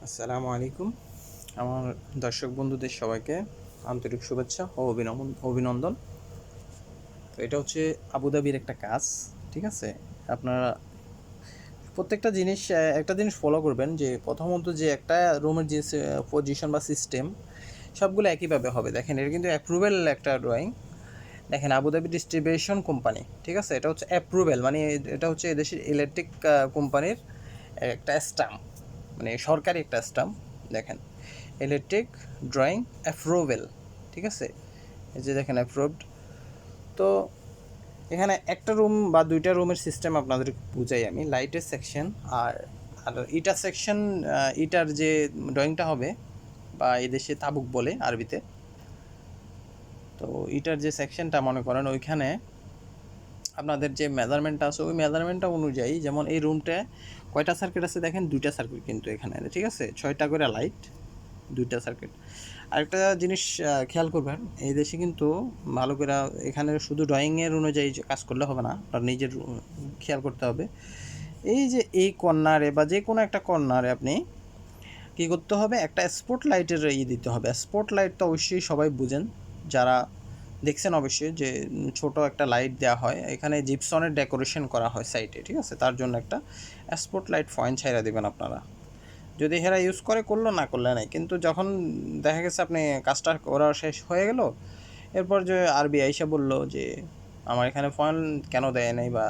আসসালামু আলাইকুম। আমার দর্শক বন্ধুদের সবাইকে আন্তরিক শুভেচ্ছা ও অভিনন্দন। তো এটা হচ্ছে আবুধাবির একটা কাজ, ঠিক আছে? আপনারা প্রত্যেকটা জিনিস একটা জিনিস ফলো করবেন যে প্রথমত যে একটা রুমের যে পজিশন বা সিস্টেম সবগুলো একইভাবে হবে। দেখেন এটা কিন্তু অ্যাপ্রুভেল একটা ড্রয়িং। দেখেন আবুধাবি ডিস্ট্রিবিউশন কোম্পানি, ঠিক আছে? এটা হচ্ছে অ্যাপ্রুভেল, মানে এটা হচ্ছে এদেশের ইলেকট্রিক কোম্পানির একটা স্ট্যাম্প, মানে সরকারি একটা স্ট্যাম্প। দেখেন ইলেকট্রিক ড্রয়িং অ্যাপ্রুভেল, ঠিক আছে? এই যে দেখেন অ্যাপ্রুভড। তো এখানে একটা রুম বা দুইটা রুমের সিস্টেম আপনাদের বুঝাই আমি। লাইটের সেকশন আর আর ইটার সেকশন, ইটার যে ড্রয়িংটা হবে, বা এদেশে তাবুক বলে আরবিতে। তো ইটার যে সেকশনটা মনে করেন ওইখানে আপনাদের যে মেজারমেন্টটা আছে ওই মেজারমেন্টটা অনুযায়ী, যেমন এই রুমটা কয়টা সার্কিট আছে দেখেন, দুইটা সার্কিট কিন্তু এখানে, ঠিক আছে? 6টা করে লাইট, দুইটা সার্কিট। আরেকটা জিনিস খেয়াল করবেন, এই দেশে কিন্তু ভালো করে এখানে শুধু ড্রয়িংয়ের অনুযায়ী কাজ করলে হবে না, আপনার নিজের খেয়াল করতে হবে। এই যে এই কর্নারে বা যে কোনো একটা কর্নারে আপনি কী করতে হবে, একটা স্পট লাইটের দিতে হবে। স্পট লাইট তো অবশ্যই সবাই বুঝেন, যারা দেখছেন অবশ্যই, যে ছোট একটা লাইট দেওয়া হয়, এখানে জিপসনের ডেকোরেশন করা হয় সাইটে, ঠিক আছে? তার জন্য একটা স্পট লাইট পয়েন্ট ছাইরা দেবেন আপনারা। যদি হেরা ইউজ করে করলো, না করলে নাই, কিন্তু যখন দেখা গেছে আপনি কাজটা করা শেষ হয়ে গেল, এরপর যে আরবি আইসা বললো যে আমার এখানে পয়েন্ট কেন দেয় নাই বা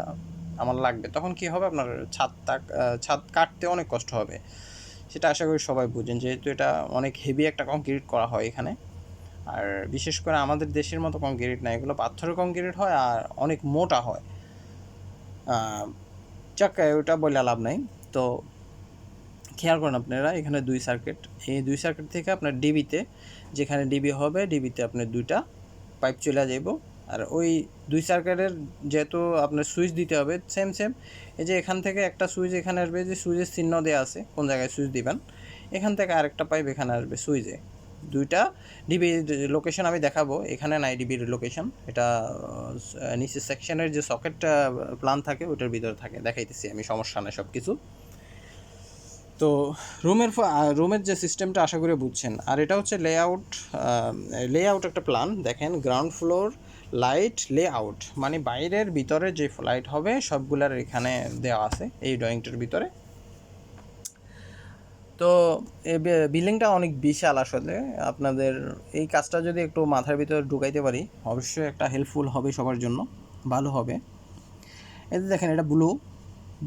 আমার লাগবে, তখন কি হবে, আপনার ছাদ কাটতে অনেক কষ্ট হবে। সেটা আশা করি সবাই বুঝেন, যেহেতু এটা অনেক হেভি একটা কংক্রিট করা হয় এখানে। আর বিশেষ করে আমাদের দেশের মতো কংক্রিট না, এগুলো পাথরের কংক্রিট হয় আর অনেক মোটা হয়। চাক্কায় ওটা বলে লাভ নাই। তো খেয়াল করেন আপনারা, এখানে দুই সার্কিট, এই দুই সার্কিট থেকে আপনার ডিবিতে, যেখানে ডিবি হবে ডিবিতে আপনার দুইটা পাইপ চলে যাব। আর ওই দুই সার্কিটের যেহেতু আপনার সুইচ দিতে হবে সেম সেম, এই যে এখান থেকে একটা সুইচ এখানে আসবে, যে সুইচের চিহ্ন দেওয়া আছে কোন জায়গায় সুইচ দিবেন, এখান থেকে আরেকটা পাইপ এখানে আসবে সুইচে। দুইটা ডিবির লোকেশন আমি দেখাবো, এখানে নাই ডিবির লোকেশন, এটা নিচের সেকশনের যে সকেট প্ল্যান থাকে ওটার ভিতরে থাকে, দেখাইতেছি আমি, সমস্যা নেই সব কিছু। তো রুমের যে সিস্টেমটা আশা করি বুঝছেন। আর এটা হচ্ছে লেআউট একটা প্ল্যান। দেখেন গ্রাউন্ড ফ্লোর লাইট লেআউট, মানে বাইরের ভিতরে যে লাইট হবে সবগুলার এখানে দেওয়া আছে এই ড্রয়িংটার ভিতরে। তো এই বিল্ডিংটা অনেক বিশাল আসলে। আপনাদের এই কাজটা যদি একটু মাথার ভিতরে ঢুকাইতে পারি, অবশ্যই একটা হেল্পফুল হবে সবার জন্য, ভালো হবে। এই যে দেখেন এটা ব্লু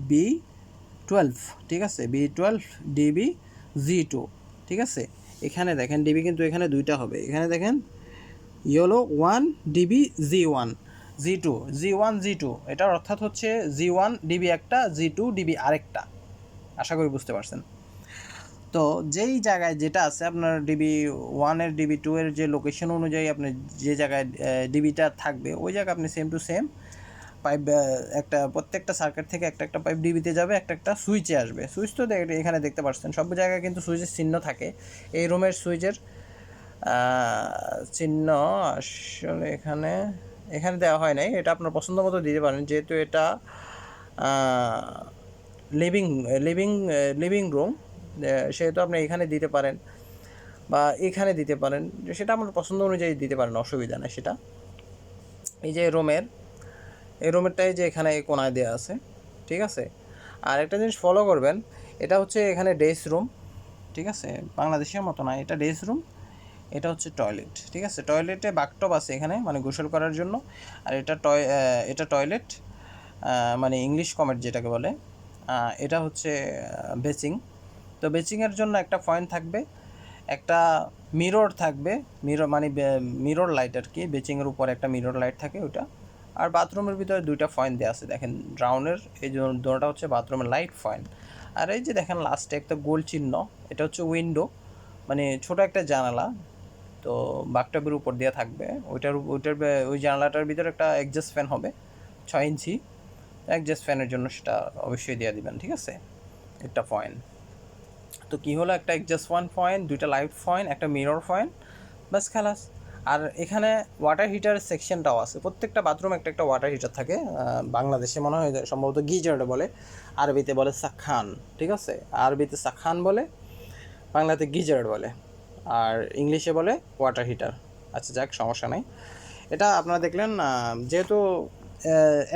B12, ঠিক আছে? B12 DB-Z2, ঠিক আছে? এখানে দেখেন ডিবি কিন্তু এখানে দুইটা হবে, এখানে দেখেন ইয়েলো 1 DB-Z1 Z2 এটার অর্থাৎ হচ্ছে Z1 ডিবি একটা, Z2 ডিবি আরেকটা। আশা করি বুঝতে পারছেন। তো যেই জায়গায় যেটা আছে আপনার DB1 DB2 যে লোকেশন অনুযায়ী আপনি যে জায়গায় ডিবিটা থাকবে ওই জায়গায় আপনি সেম টু সেম পাইপ, একটা প্রত্যেকটা সার্কিট থেকে একটা একটা পাইপ ডিবিতে যাবে, একটা একটা সুইচে আসবে। সুইচ তো এখানে দেখতে পাচ্ছেন, সব জায়গায় কিন্তু সুইচের চিহ্ন থাকে। এই রুমের সুইচের চিহ্ন আসলে এখানে এখানে দেওয়া হয় নাই, এটা আপনার পছন্দ মতো দিতে পারেন, যেহেতু এটা লিভিং লিভিং লিভিং রুম, সেহেতু আপনি এখানে দিতে পারেন বা এখানে দিতে পারেন, সেটা আপনার পছন্দ অনুযায়ী দিতে পারেন, অসুবিধা নেই সেটা। এই যে এই রুমেরটাই যে এখানে কোনায় দেওয়া আছে, ঠিক আছে? আর একটা জিনিস ফলো করবেন, এটা হচ্ছে এখানে ডেস রুম, ঠিক আছে? বাংলাদেশের মতো না, এটা ডেস রুম, এটা হচ্ছে টয়লেট, ঠিক আছে? টয়লেটে বাথটব আছে এখানে, মানে গোসল করার জন্য। আর এটা টয়লেট, মানে ইংলিশ কমেট যেটাকে বলে। এটা হচ্ছে বেসিং। তো বেসিংয়ের জন্য একটা পয়েন্ট থাকবে, একটা মিরর থাকবে, মিরর মানে মিরর লাইট আর কি, বেচিংয়ের উপরে একটা মিরর লাইট থাকে ওটা। আর বাথরুমের ভিতরে দুইটা পয়েন্ট দেওয়া আছে, দেখেন ব্রাউনের, এই দুটোটা হচ্ছে বাথরুমের লাইট পয়েন্ট। আর এই যে দেখেন লাস্টে একটা গোল চিহ্ন, এটা হচ্ছে উইন্ডো, মানে ছোট একটা জানালা। তো বাথটবের উপর দেওয়া থাকবে, ওই জানালাটার ভিতরে একটা এক্সজস্ট ফ্যান হবে 6 ইঞ্চি, এক্সজস্ট ফ্যানের জন্য সেটা অবশ্যই দেওয়া দিবেন, ঠিক আছে? একটা পয়েন্ট। তো কী হলো, একটা এক্সজস্ট পয়েন্ট, দুইটা লাইট পয়েন্ট, একটা মিরর পয়েন্ট, বাস খালাস। আর এখানে ওয়াটার হিটার সেকশনটাও আছে, প্রত্যেকটা বাথরুমে একটা একটা ওয়াটার হিটার থাকে। বাংলাদেশে মনে হয় সম্ভবত গিজার বলে, আরবিতে বলে সাখান, ঠিক আছে? আরবিতে সাখান বলে, বাংলাতে গিজার বলে, আর ইংলিশে বলে ওয়াটার হিটার। আচ্ছা যাক, সমস্যা নাই। এটা আপনারা দেখলেন, যেহেতু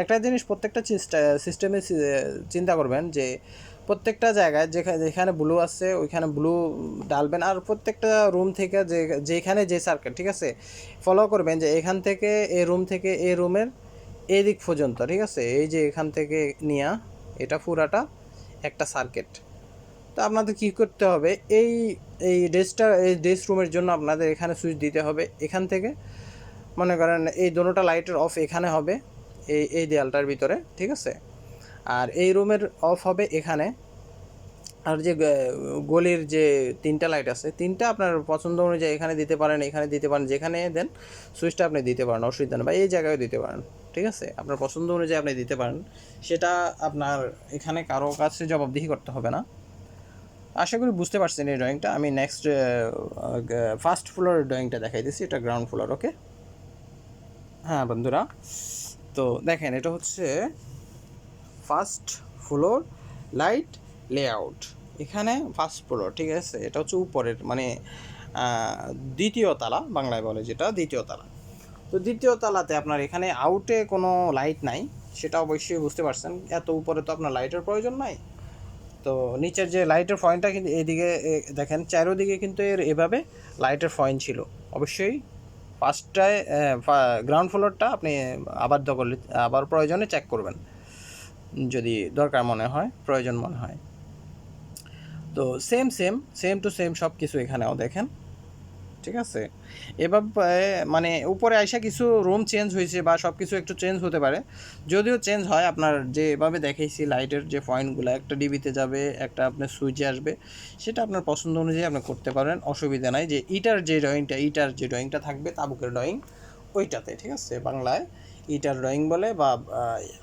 একটা জিনিস প্রত্যেকটা সিস্টেমে চিন্তা করবেন যে প্রত্যেকটা জায়গায় যেখানে ব্লু আছে ওইখানে ব্লু ডালবেন, আর প্রত্যেকটা রুম থেকে যেখানে যে সার্কিট, ঠিক আছে, ফলো করবেন যে এখান থেকে এই রুম থেকে এই রুমের এই দিক পর্যন্ত, ঠিক আছে, এই যে এখান থেকে নিয়ে এটা পুরাটা একটা সার্কিট। তো আপনাদের কী করতে হবে, এই এই ড্রেস রুমের জন্য আপনাদের এখানে সুইচ দিতে হবে। এখান থেকে মনে করেন এই দুটোটা লাইটের অফ এখানে হবে, এই দেয়ালটার ভিতরে, ঠিক আছে, আর এই রুমের অফ হবে এখানে। আর যে গলির যে 3টা লাইট আছে, 3টা আপনার পছন্দ অনুযায়ী এখানে দিতে পারেন, এখানে দিতে পারেন, যেখানে দেন সুইচটা আপনি দিতে পারেন, অসুবিধা নেই, বা এই জায়গায় দিতে পারেন, ঠিক আছে, আপনার পছন্দ অনুযায়ী আপনি দিতে পারেন। সেটা আপনার এখানে কারো কাছে জবাবদিহি করতে হবে না। আশা করি বুঝতে পারছেন এই ড্রয়িংটা। আমি নেক্সট ফার্স্ট ফ্লোরের ড্রয়িংটা দেখাই দিচ্ছি, এটা গ্রাউন্ড ফ্লোর। ওকে, হ্যাঁ বন্ধুরা, তো দেখেন এটা হচ্ছে ফার্স্ট ফ্লোর লাইট লেআউট। এখানে ফার্স্ট ফ্লোর, ঠিক আছে, এটা হচ্ছে উপরের মানে দ্বিতীয় তালা, বাংলায় বলে যেটা দ্বিতীয় তালা। তো দ্বিতীয় তালাতে আপনার এখানে আউটে কোনো লাইট নাই, সেটা অবশ্যই বুঝতে পারছেন। এত উপরে তো আপনার লাইটের প্রয়োজন নাই। তো নিচের যে লাইটের পয়েন্টটা কিন্তু এইদিকে দেখেন, চারোদিকে কিন্তু এভাবে লাইটের পয়েন্ট ছিল। অবশ্যই ফার্স্টটায় গ্রাউন্ড ফ্লোরটা আপনি আবার প্রয়োজনে চেক করবেন, যদি দরকার মনে হয়, প্রয়োজন মনে হয়। তো সেম টু সেম সব কিছু এখানেও দেখেন, ঠিক আছে। এভাবে মানে উপরে আইসা কিছু রুম চেঞ্জ হয়েছে বা সব কিছু একটু চেঞ্জ হতে পারে, যদিও চেঞ্জ হয় আপনার যেভাবে দেখাইছি লাইটের যে পয়েন্টগুলো, একটা ডিবিতে যাবে, একটা আপনার সুইচে আসবে, সেটা আপনার পছন্দ অনুযায়ী আপনি করতে পারেন, অসুবিধা নাই। যে ইটার যে ড্রয়িংটা থাকবে, তাবুকের ড্রয়িং ওইটাতে, ঠিক আছে, বাংলায় ইটার ড্রয়িং বলে বা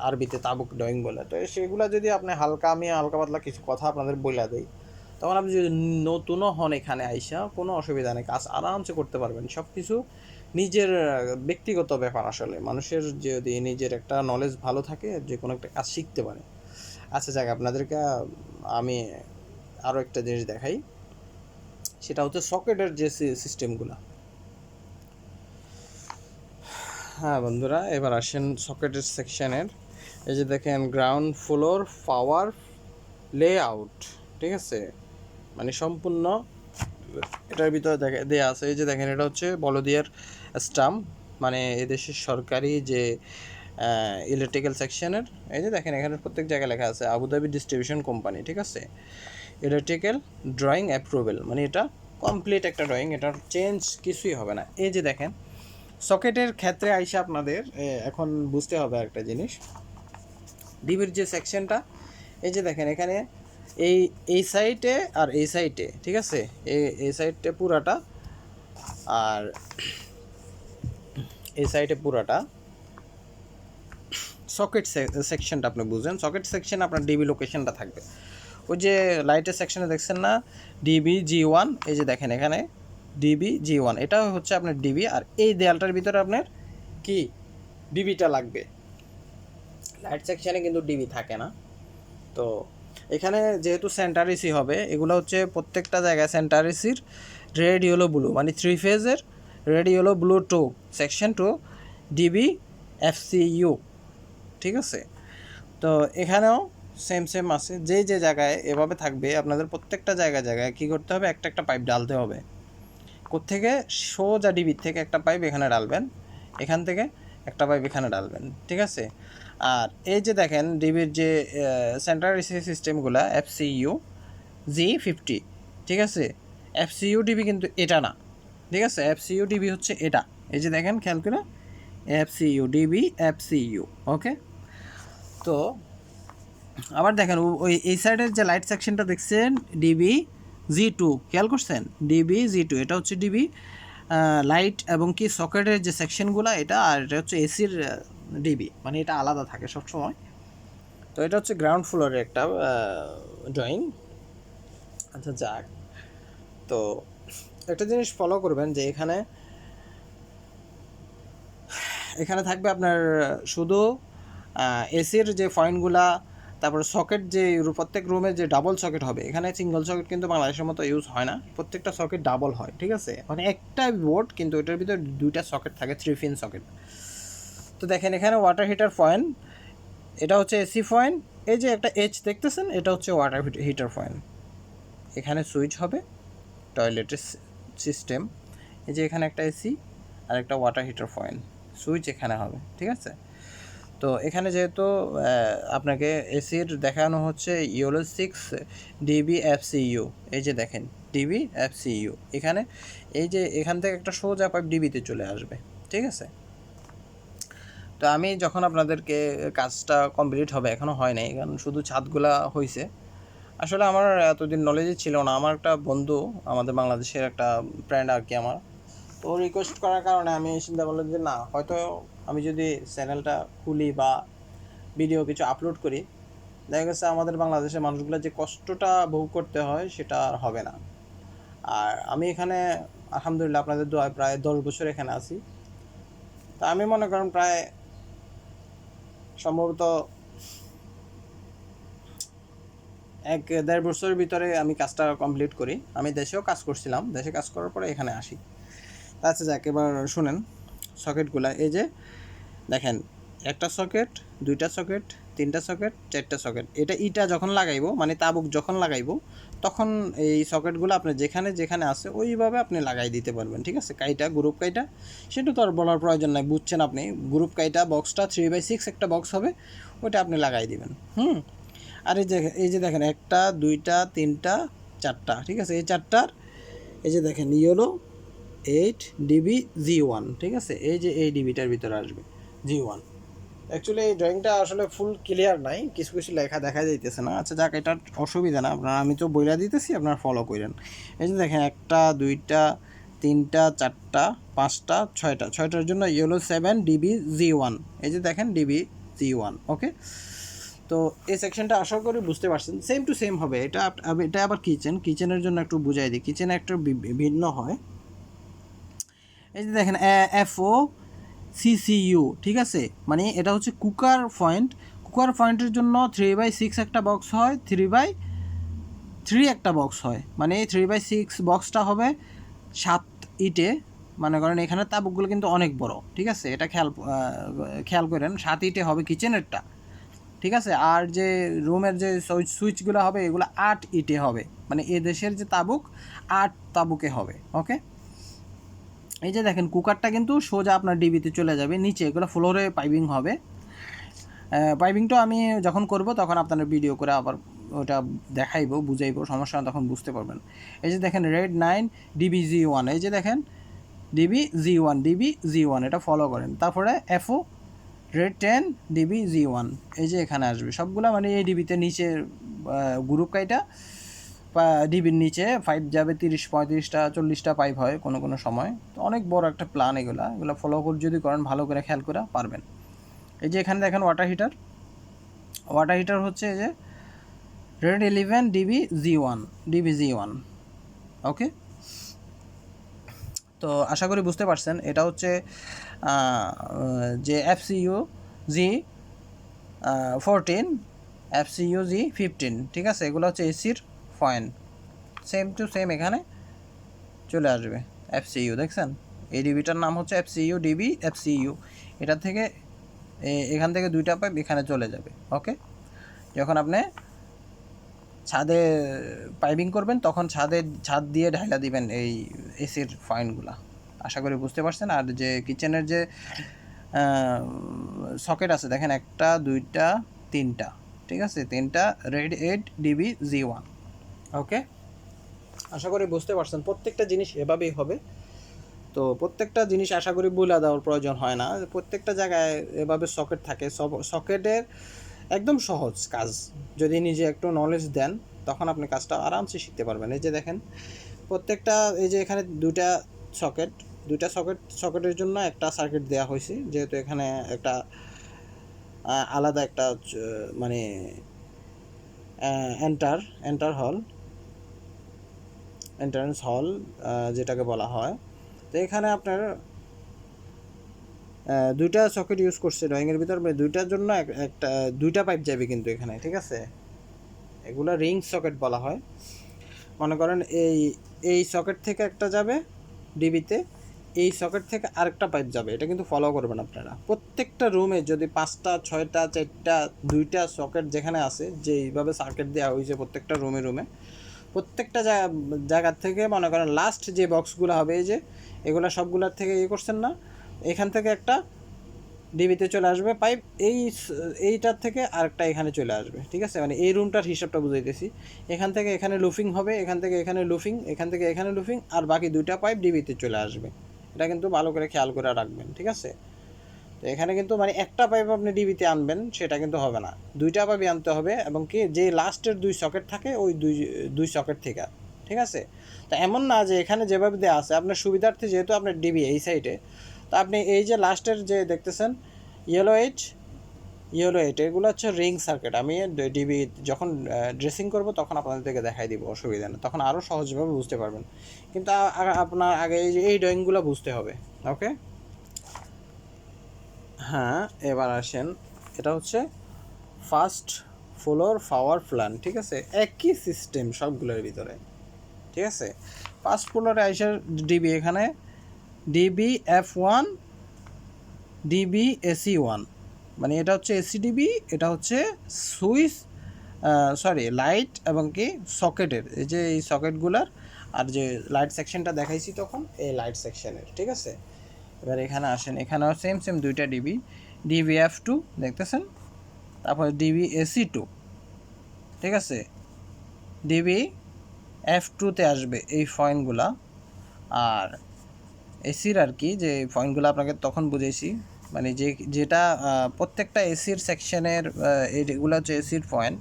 আরবিতে তাবুক ড্রয়িং বলে। তো সেগুলো যদি আপনি আমি হালকা পাতলা কিছু কথা আপনাদের বইলা দেই, তখন আপনি যদি নতুনও হন এখানে আইসা, কোনো অসুবিধা নেই, কাজ আরামসে করতে পারবেন। সব কিছু নিজের ব্যক্তিগত ব্যাপার। আসলে মানুষের যদি নিজের একটা নলেজ ভালো থাকে, যে কোনো একটা কাজ শিখতে পারে। আচ্ছা যাক, আপনাদেরকে আমি আরও একটা জিনিস দেখাই, সেটা হচ্ছে সকেটের যে সিস্টেমগুলো। হ্যাঁ বন্ধুরা, এবার আসেন সকেটের সেকশনের। এই যে দেখেন গ্রাউন্ড ফ্লোর পাওয়ার লেআউট, ঠিক আছে, মানে সম্পূর্ণ এটার ভিতরে দেয়া আছে। এই যে দেখেন, এটা হচ্ছে বলদিয়ার স্টাম্প, মানে এদেশের সরকারি যে ইলেকট্রিক্যাল সেকশনের। এই যে দেখেন, এখানে প্রত্যেক জায়গায় লেখা আছে আবুধাবি ডিস্ট্রিবিউশন কোম্পানি, ঠিক আছে, ইলেকট্রিক্যাল ড্রয়িং অ্যাপ্রুভেল, মানে এটা কমপ্লিট একটা ড্রয়িং, এটার চেঞ্জ কিছুই হবে না। এই যে দেখেন সকেটের ক্ষেত্রে আইসা আপনাদের এখন বুঝতে হবে একটা জিনিস, ডিবির যে সেকশনটা, এই যে দেখেন এখানে এই সাইডে আর এই সাইডে, ঠিক আছে, এই সাইডে পুরাটা আর এই সাইডে পুরাটা সকেট সেকশনটা আপনি বুঝেন। সকেট সেকশন আপনার ডিবি লোকেশনটা থাকবে, ওই যে লাইটের সেকশনে দেখছেন না, DB-G1, এই যে দেখেন এখানে DB-G1, এটা হচ্ছে আপনার ডিবি, আর এই দেয়ালটার ভিতরে আপনার কি ডিবিটা লাগবে। লাইট সেকশনে কিন্তু ডিবি থাকে না। তো এখানে যেহেতু সেন্টার এসি হবে, এগুলো হচ্ছে প্রত্যেকটা জায়গায় সেন্টার এসির রেড ইয়েলো ব্লু, মানে 3 ফেজের red yellow blue 2 section 2 DB-FCU, ঠিক আছে। তো এখানেও সেম আছে, যে জায়গায় এভাবে থাকবে আপনাদের প্রত্যেকটা জায়গায় কী করতে হবে, একটা পাইপ ডালতে হবে। কোত্থেকে, সোজা ডিবির থেকে একটা পাইপ এখানে ডালবেন, এখান থেকে একটা পাইপ এখানে ডালবেন, ঠিক আছে। আর এই যে দেখেন ডিবির যে সেন্ট্রাল এসি সিস্টেমগুলো FCU G50, ঠিক আছে, FCU ডিবি কিন্তু এটা না, ঠিক আছে, FCU ডিবি হচ্ছে এটা। এই যে দেখেন খেয়াল করে, FCU ডিবি FCU, ওকে। তো আবার দেখেন ওই এই সাইডের যে লাইট সেকশনটা দেখছেন DB-G2, খেয়াল করছেন, DB-G2, এটা হচ্ছে ডিবি লাইট এবং কি সকেটের যে সেকশনগুলো এটা, আর এটা হচ্ছে এসির ডিবি, মানে এটা আলাদা থাকে সবসময়। তো এটা হচ্ছে গ্রাউন্ড ফ্লোরের একটা ড্রয়িং। আচ্ছা যাক, তো একটা জিনিস ফলো করবেন যে এখানে থাকবে আপনার শুধু এসির যে পয়েন্টগুলা তারপরে সকেট যে প্রত্যেক রুমে যে ডাবল সকেট হবে, এখানে সিঙ্গল সকেট কিন্তু বাংলাদেশের মতো ইউজ হয় না, প্রত্যেকটা সকেট ডাবল হয়, ঠিক আছে, মানে একটা বোর্ড কিন্তু এটার ভিতরে দুইটা সকেট থাকে, 3 পিন সকেট। তো দেখেন এখানে ওয়াটার হিটার পয়েন্ট, এটা হচ্ছে এসি পয়েন্ট, এই যে একটা এইচ দেখতেছেন এটা হচ্ছে ওয়াটার হিটার পয়েন্ট। এখানে সুইচ হবে টয়লেটের সিস্টেম, এই যে এখানে একটা এসি আর একটা ওয়াটার হিটার পয়েন্ট, সুইচ এখানে হবে, ঠিক আছে। তো এখানে যেহেতু আপনাকে এসির দেখানো হচ্ছে ইউলো 6 ডিবি এফসিইউ, এই যে দেখেন ডিবি এফসিইউ, এখানে এই যে এখান থেকে একটা সোজা পাইপ ডিবিতে চলে আসবে, ঠিক আছে। তো আমি যখন আপনাদেরকে কাজটা কমপ্লিট হবে, এখনও হয় নাই কারণ শুধু ছাদগুলা হয়েছে, আসলে আমার এতদিন নলেজই ছিল না। আমার একটা বন্ধু, আমাদের বাংলাদেশের একটা ফ্রেন্ড আর কি আমার, তো রিকোয়েস্ট করার কারণে আমি চিন্তা করলাম যে না, হয়তো আমি যদি চ্যানেলটা খুলি বা ভিডিও কিছু আপলোড করি, দেখা গেছে আমাদের বাংলাদেশের মানুষগুলো যে কষ্টটা ভোগ করতে হয় সেটা আর হবে না। আর আমি এখানে আলহামদুলিল্লাহ আপনাদের দোয়ায় প্রায় 10 বছর এখানে আছি। তা আমি মনে করেন প্রায় সম্ভবত 1-1.5 বছরের ভিতরে আমি কাজটা কমপ্লিট করি। আমি দেশেও কাজ করছিলাম, দেশে কাজ করার পরে এখানে আসি। আচ্ছা যাক, এবার শুনেন সকেটগুলা। এই যে দেখেন, একটা সকেট, দুইটা সকেট, তিনটা সকেট, চারটা সকেট। এটা ইটা যখন লাগাইবো, মানে তাবুক যখন লাগাইবো, তখন এই সকেটগুলো আপনি যেখানে যেখানে আছে ওইভাবে আপনি লাগাই দিতে পারবেন, ঠিক আছে। কাইটা, গ্রুপ কাইটা, সেটা তো আর বলার প্রয়োজন নাই, বুঝছেন আপনি। গ্রুপ কাইটা বক্সটা 3/6 একটা বক্স হবে, ওইটা আপনি লাগাই দিবেন। আর এই যে দেখেন, একটা, দুইটা, তিনটা, চারটা, ঠিক আছে। এই চারটার এই যে দেখেন ইয়েলো 8 ডিবি G1, ঠিক আছে। এই যে এই ডিবিটার ভিতরে আসবে G1। অ্যাকচুয়ালি এই ড্রয়িংটা আসলে ফুল ক্লিয়ার নাই, কিছু কিছু লেখা দেখা যাইতেছে না। আচ্ছা যাক, এটার অসুবিধা না, আপনারা, আমি তো বইলা দিতেছি, আপনারা ফলো করেন। এই যে দেখেন, একটা, দুইটা, তিনটা, চারটা, পাঁচটা, ছয়টার জন্য ইয়েলো 7 ডিবি G1, এই যে দেখেন ডিবি G1। ওকে, তো এই সেকশনটা আশা করি বুঝতে পারছেন, সেম টু সেম হবে। এটা আবার কিচেনের জন্য একটু বুঝাই দিই, কিচেনে একটা ভিন্ন হয়। এই যে দেখেন এফও সিসিইউ, ঠিক আছে, মানে এটা হচ্ছে কুকার পয়েন্ট। কুকার পয়েন্টের জন্য 3/6 একটা বক্স হয়, 3/3 একটা বক্স হয়, মানে এই 3/6 বক্সটা হবে 7 ইটে। মনে করেন এখানে তাবুকগুলো কিন্তু অনেক বড়, ঠিক আছে, এটা খেয়াল করেন, 7 ইটে হবে কিচেনেরটা, ঠিক আছে। আর যে রুমের যে সুইচগুলো হবে এগুলো 8 ইটে হবে, মানে এ দেশের যে তাবুক 8 তাবুকে হবে। ওকে, এই যে দেখেন কুকারটা কিন্তু সোজা আপনার ডিবিতে চলে যাবে নিচে, এগুলো ফ্লোরে পাইপিং হবে। পাইপিংটা আমি যখন করব তখন আপনার ভিডিও করে আবার ওটা দেখাইবো, বুঝাইবো, সমস্যা তখন বুঝতে পারবেন। এই যে দেখেন রেড 9 ডিবি G1, এই যে দেখেন ডিবি G1, এটা ফলো করেন। তারপরে এফও রেড 10 ডিবি G1, এই যে এখানে আসবে সবগুলা, মানে এই ডিবিতে নিচে গ্রুপ কাইটা ডিবির নিচে পাইপ যাবে, 30-35টা 40টা পাইপ হয় কোনো কোনো সময়। তো অনেক বড় একটা প্ল্যান, এগুলো ফলো করে যদি করেন, ভালো করে খেয়াল করে পারবেন। এই যে এখানে দেখেন ওয়াটার হিটার হচ্ছে এই যে রেড 11 ডিবি G1। ওকে, তো আশা করি বুঝতে পারছেন। এটা হচ্ছে যে এফসিইউ G14, এফসিইউ G15, ঠিক আছে। এগুলো হচ্ছে এসির পয়েন্ট, সেম টু সেম এখানে চলে আসবে এফসিইউ। দেখছেন এই ডিবিটার নাম হচ্ছে এফসিইউ। এটা থেকে এখান থেকে দুইটা পাইপ এখানে চলে যাবে। ওকে, যখন আপনি ছাদে পাইপিং করবেন তখন ছাদ দিয়ে ঢাইলা দিবেন এই এসির পয়েন্টগুলা। আশা করি বুঝতে পারছেন। আর যে কিচেনের যে সকেট আছে দেখেন, একটা, দুইটা, তিনটা, ঠিক আছে, তিনটা রেড 8 ডিবি G1। ওকে, আশা করি বুঝতে পারছেন। প্রত্যেকটা জিনিস এভাবেই হবে। তো প্রত্যেকটা জিনিস আশা করি বলে দেওয়ার প্রয়োজন হয় না, প্রত্যেকটা জায়গায় এভাবে সকেট থাকে। সকেটের একদম সহজ কাজ, যদি নিজে একটু নলেজ দেন তখন আপনি কাজটা আরামসে শিখতে পারবেন। এই যে দেখেন প্রত্যেকটা, এই যে এখানে দুইটা সকেটের জন্য একটা সার্কিট দেওয়া হয়েছে, যেহেতু এখানে একটা আলাদা একটা মানে এন্ট্রান্স হল যেটাকে বলা হয়। তো এখানে আপনার দুইটা সকেট ইউজ করছে ড্রয়িংয়ের ভিতর, দুইটার জন্য একটা দুইটা পাইপ যাবে কিন্তু এখানে, ঠিক আছে। এগুলো রিং সকেট বলা হয়। মনে করেন এই সকেট থেকে একটা যাবে ডিবিতে, এই সকেট থেকে আরেকটা পাইপ যাবে। এটা কিন্তু ফলো করবেন আপনারা। প্রত্যেকটা রুমে যদি 5টা 6টা 4টা 2টা সকেট যেখানে আছে, যেইভাবে সার্কিট দেওয়া হয়েছে প্রত্যেকটা রুমে প্রত্যেকটা জায়গার থেকে মনে করেন লাস্ট যে বক্সগুলো হবে, এই যে এগুলো সবগুলোর থেকে করছেন না, এখান থেকে একটা ডিবিতে চলে আসবে পাইপ, এইটার থেকে আরেকটা এখানে চলে আসবে, ঠিক আছে। মানে এই রুমটার হিসাবটা বুঝাইতেছি। এখান থেকে এখানে লুফিং হবে, এখান থেকে এখানে লুফিং, এখান থেকে এখানে লুফিং, আর বাকি 2টা পাইপ ডিবিতে চলে আসবে। এটা কিন্তু ভালো করে খেয়াল করে রাখবেন, ঠিক আছে। তো এখানে কিন্তু মানে একটা পাইপ আপনি ডিবিতে আনবেন সেটা কিন্তু হবে না, 2টা পাইপই আনতে হবে, এবং কি যে লাস্টের 2 সকেট থাকে ওই দুই সকেট থেকে, ঠিক আছে। তো এমন না যে এখানে যেভাবে দেওয়া আছে আপনার সুবিধার্থে, যেহেতু আপনার ডিবি এই সাইডে, তো আপনি এই যে লাস্টের যে দেখতেছেন ইয়েলো এইট এগুলো হচ্ছে রিং সার্কিট। আমি ডিবি যখন ড্রেসিং করব তখন আপনাদেরকে দেখাই দিব, অসুবিধা নেই, তখন আরও সহজভাবে বুঝতে পারবেন। কিন্তু আপনার আগে এই ড্রয়িংগুলো বুঝতে হবে, ওকে। হ্যাঁ, এবার আসেন, এটা হচ্ছে ফার্স্ট ফ্লোর পাওয়ার প্ল্যান, ঠিক আছে। একই সিস্টেম সবগুলোর ভিতরে, ঠিক আছে। ফার্স্ট ফ্লোরে আইসার ডিবি, এখানে ডিবি F1 ডিবি AC1, মানে এটা হচ্ছে এসি ডিবি, এটা হচ্ছে সুইচ লাইট এবং কি সকেটের, এই যে এই সকেটগুলার, আর যে লাইট সেকশনটা দেখাইছি তখন এই লাইট সেকশনের, ঠিক আছে। এবার এখানে আসেন, এখানেও সেম 2টা ডিবি, ডিবি F2 দেখতেছেন, তারপর ডিবি AC2, ঠিক আছে। ডিবি F2তে আসবে এই পয়েন্টগুলা, আর এসির আর কি যে পয়েন্টগুলো আপনাকে তখন বুঝেছি, মানে যেটা প্রত্যেকটা এসির সেকশনের এগুলো হচ্ছে এসির পয়েন্ট,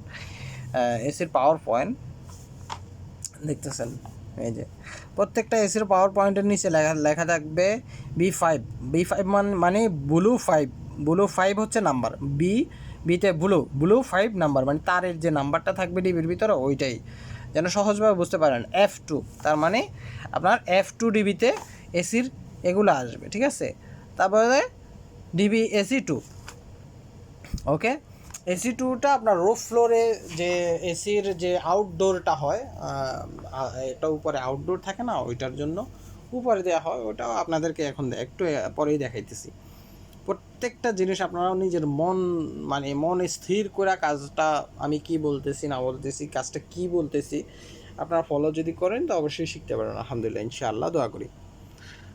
এসির পাওয়ার পয়েন্ট দেখতেছেন। এই যে প্রত্যেকটা এসির পাওয়ার পয়েন্টের নিচে লেখা থাকবে B5 মানে ব্লু 5 হচ্ছে নাম্বার, বিতে ব্লু 5 নাম্বার, মানে তারের যে নাম্বারটা থাকবে ডিবির ভিতরে ওইটাই, যেন সহজভাবে বুঝতে পারেন। F2 তার মানে আপনার F2 ডিবিতে এসির এগুলো আসবে, ঠিক আছে। তারপরে ডিবি AC2, ওকে। AC2টা আপনার রুফ ফ্লোরে যে এসির যে আউটডোরটা হয়, এটা উপরে আউটডোর থাকে না, ওইটার জন্য উপরে দেওয়া হয়, ওটাও আপনাদেরকে এখন একটু পরেই দেখাইতেছি। প্রত্যেকটা জিনিস আপনারা নিজের মন স্থির করে কাজটা আমি কি বলতেছি না বলতেছি, কাজটা কি বলতেছি আপনারা ফলো যদি করেন তো অবশ্যই শিখতে পারেন, আলহামদুলিল্লাহ, ইনশাআল্লাহ, দোয়া করি।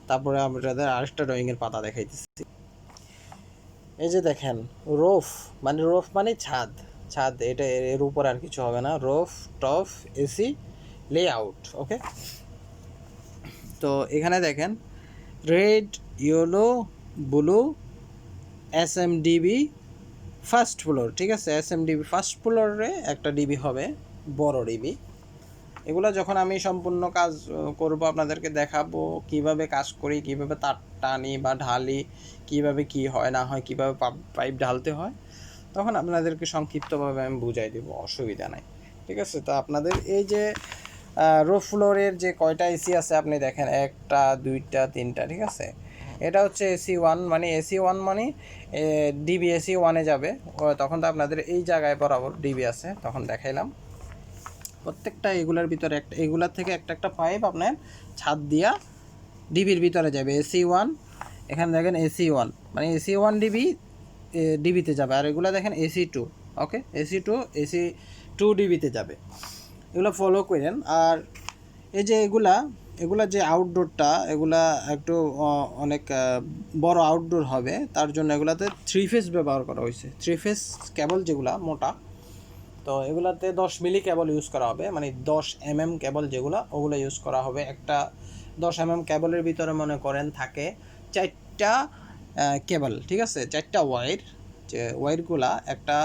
তারপরে আপনাদের আরেকটা ড্রয়িংয়ের পাতা দেখাইতেছি। এই যে দেখেন রোফ মানে ছাদ, এটা এর উপর আর কিছু হবে না, রোফ টপ এসি লেআউট, ওকে। তো এখানে দেখেন red yellow blue SMDB first floor, ঠিক আছে। SMDB ফার্স্ট ফ্লোরে একটা ডিবি হবে, বড় ডিবি। এগুলো যখন আমি সম্পূর্ণ কাজ করব আপনাদেরকে দেখাবো কিভাবে কাজ করি, কিভাবে তার টানি বা ঢালি, কিভাবে কি হয় না হয়, কিভাবে পাইপ ঢালতে হয়, তখন আপনাদেরকে সংক্ষিপ্তভাবে আমি বুঝাই দেব, অসুবিধা নাই, ঠিক আছে। তো আপনাদের এই যে রুফ ফ্লোরের যে কয়টা এসি আছে আপনি দেখেন, 1টা 2টা 3টা, ঠিক আছে। এটা হচ্ছে AC1, মানে AC1 মানে ডিবি AC1-এ যাবে, তখন তো আপনাদের এই জায়গায় বরাবর ডিবি আছে, তখন দেখাইলাম। প্রত্যেকটা এগুলার ভিতরে এগুলার থেকে একটা পাইপ আপনার ছাদ দিয়া ডিবির ভিতরে যাবে। AC1, এখানে দেখেন AC1 মানে AC1 ডিবিতে যাবে, আর এগুলো দেখেন AC2, ওকে। AC2 ডিবিতে যাবে, এগুলো ফলো করেন। আর এই যে এগুলা যে আউটডোরটা, এগুলা একটু অনেক বড় আউটডোর হবে, তার জন্য এগুলাতে 3 ফেজ ব্যবহার করা হয়েছে, 3 ফেজ কেবল যেগুলা মোটা। তো এগুলাতে 10 মিলি কেবল ইউজ করা হবে, মানে 10 mm কেবল যেগুলো ওগুলো ইউজ করা হবে। একটা 10 mm কেবলের ভিতরে মনে করেন থাকে 4টা কেবল, ঠিক আছে, 4টা ওয়্যার, যে ওয়্যারগুলা একটা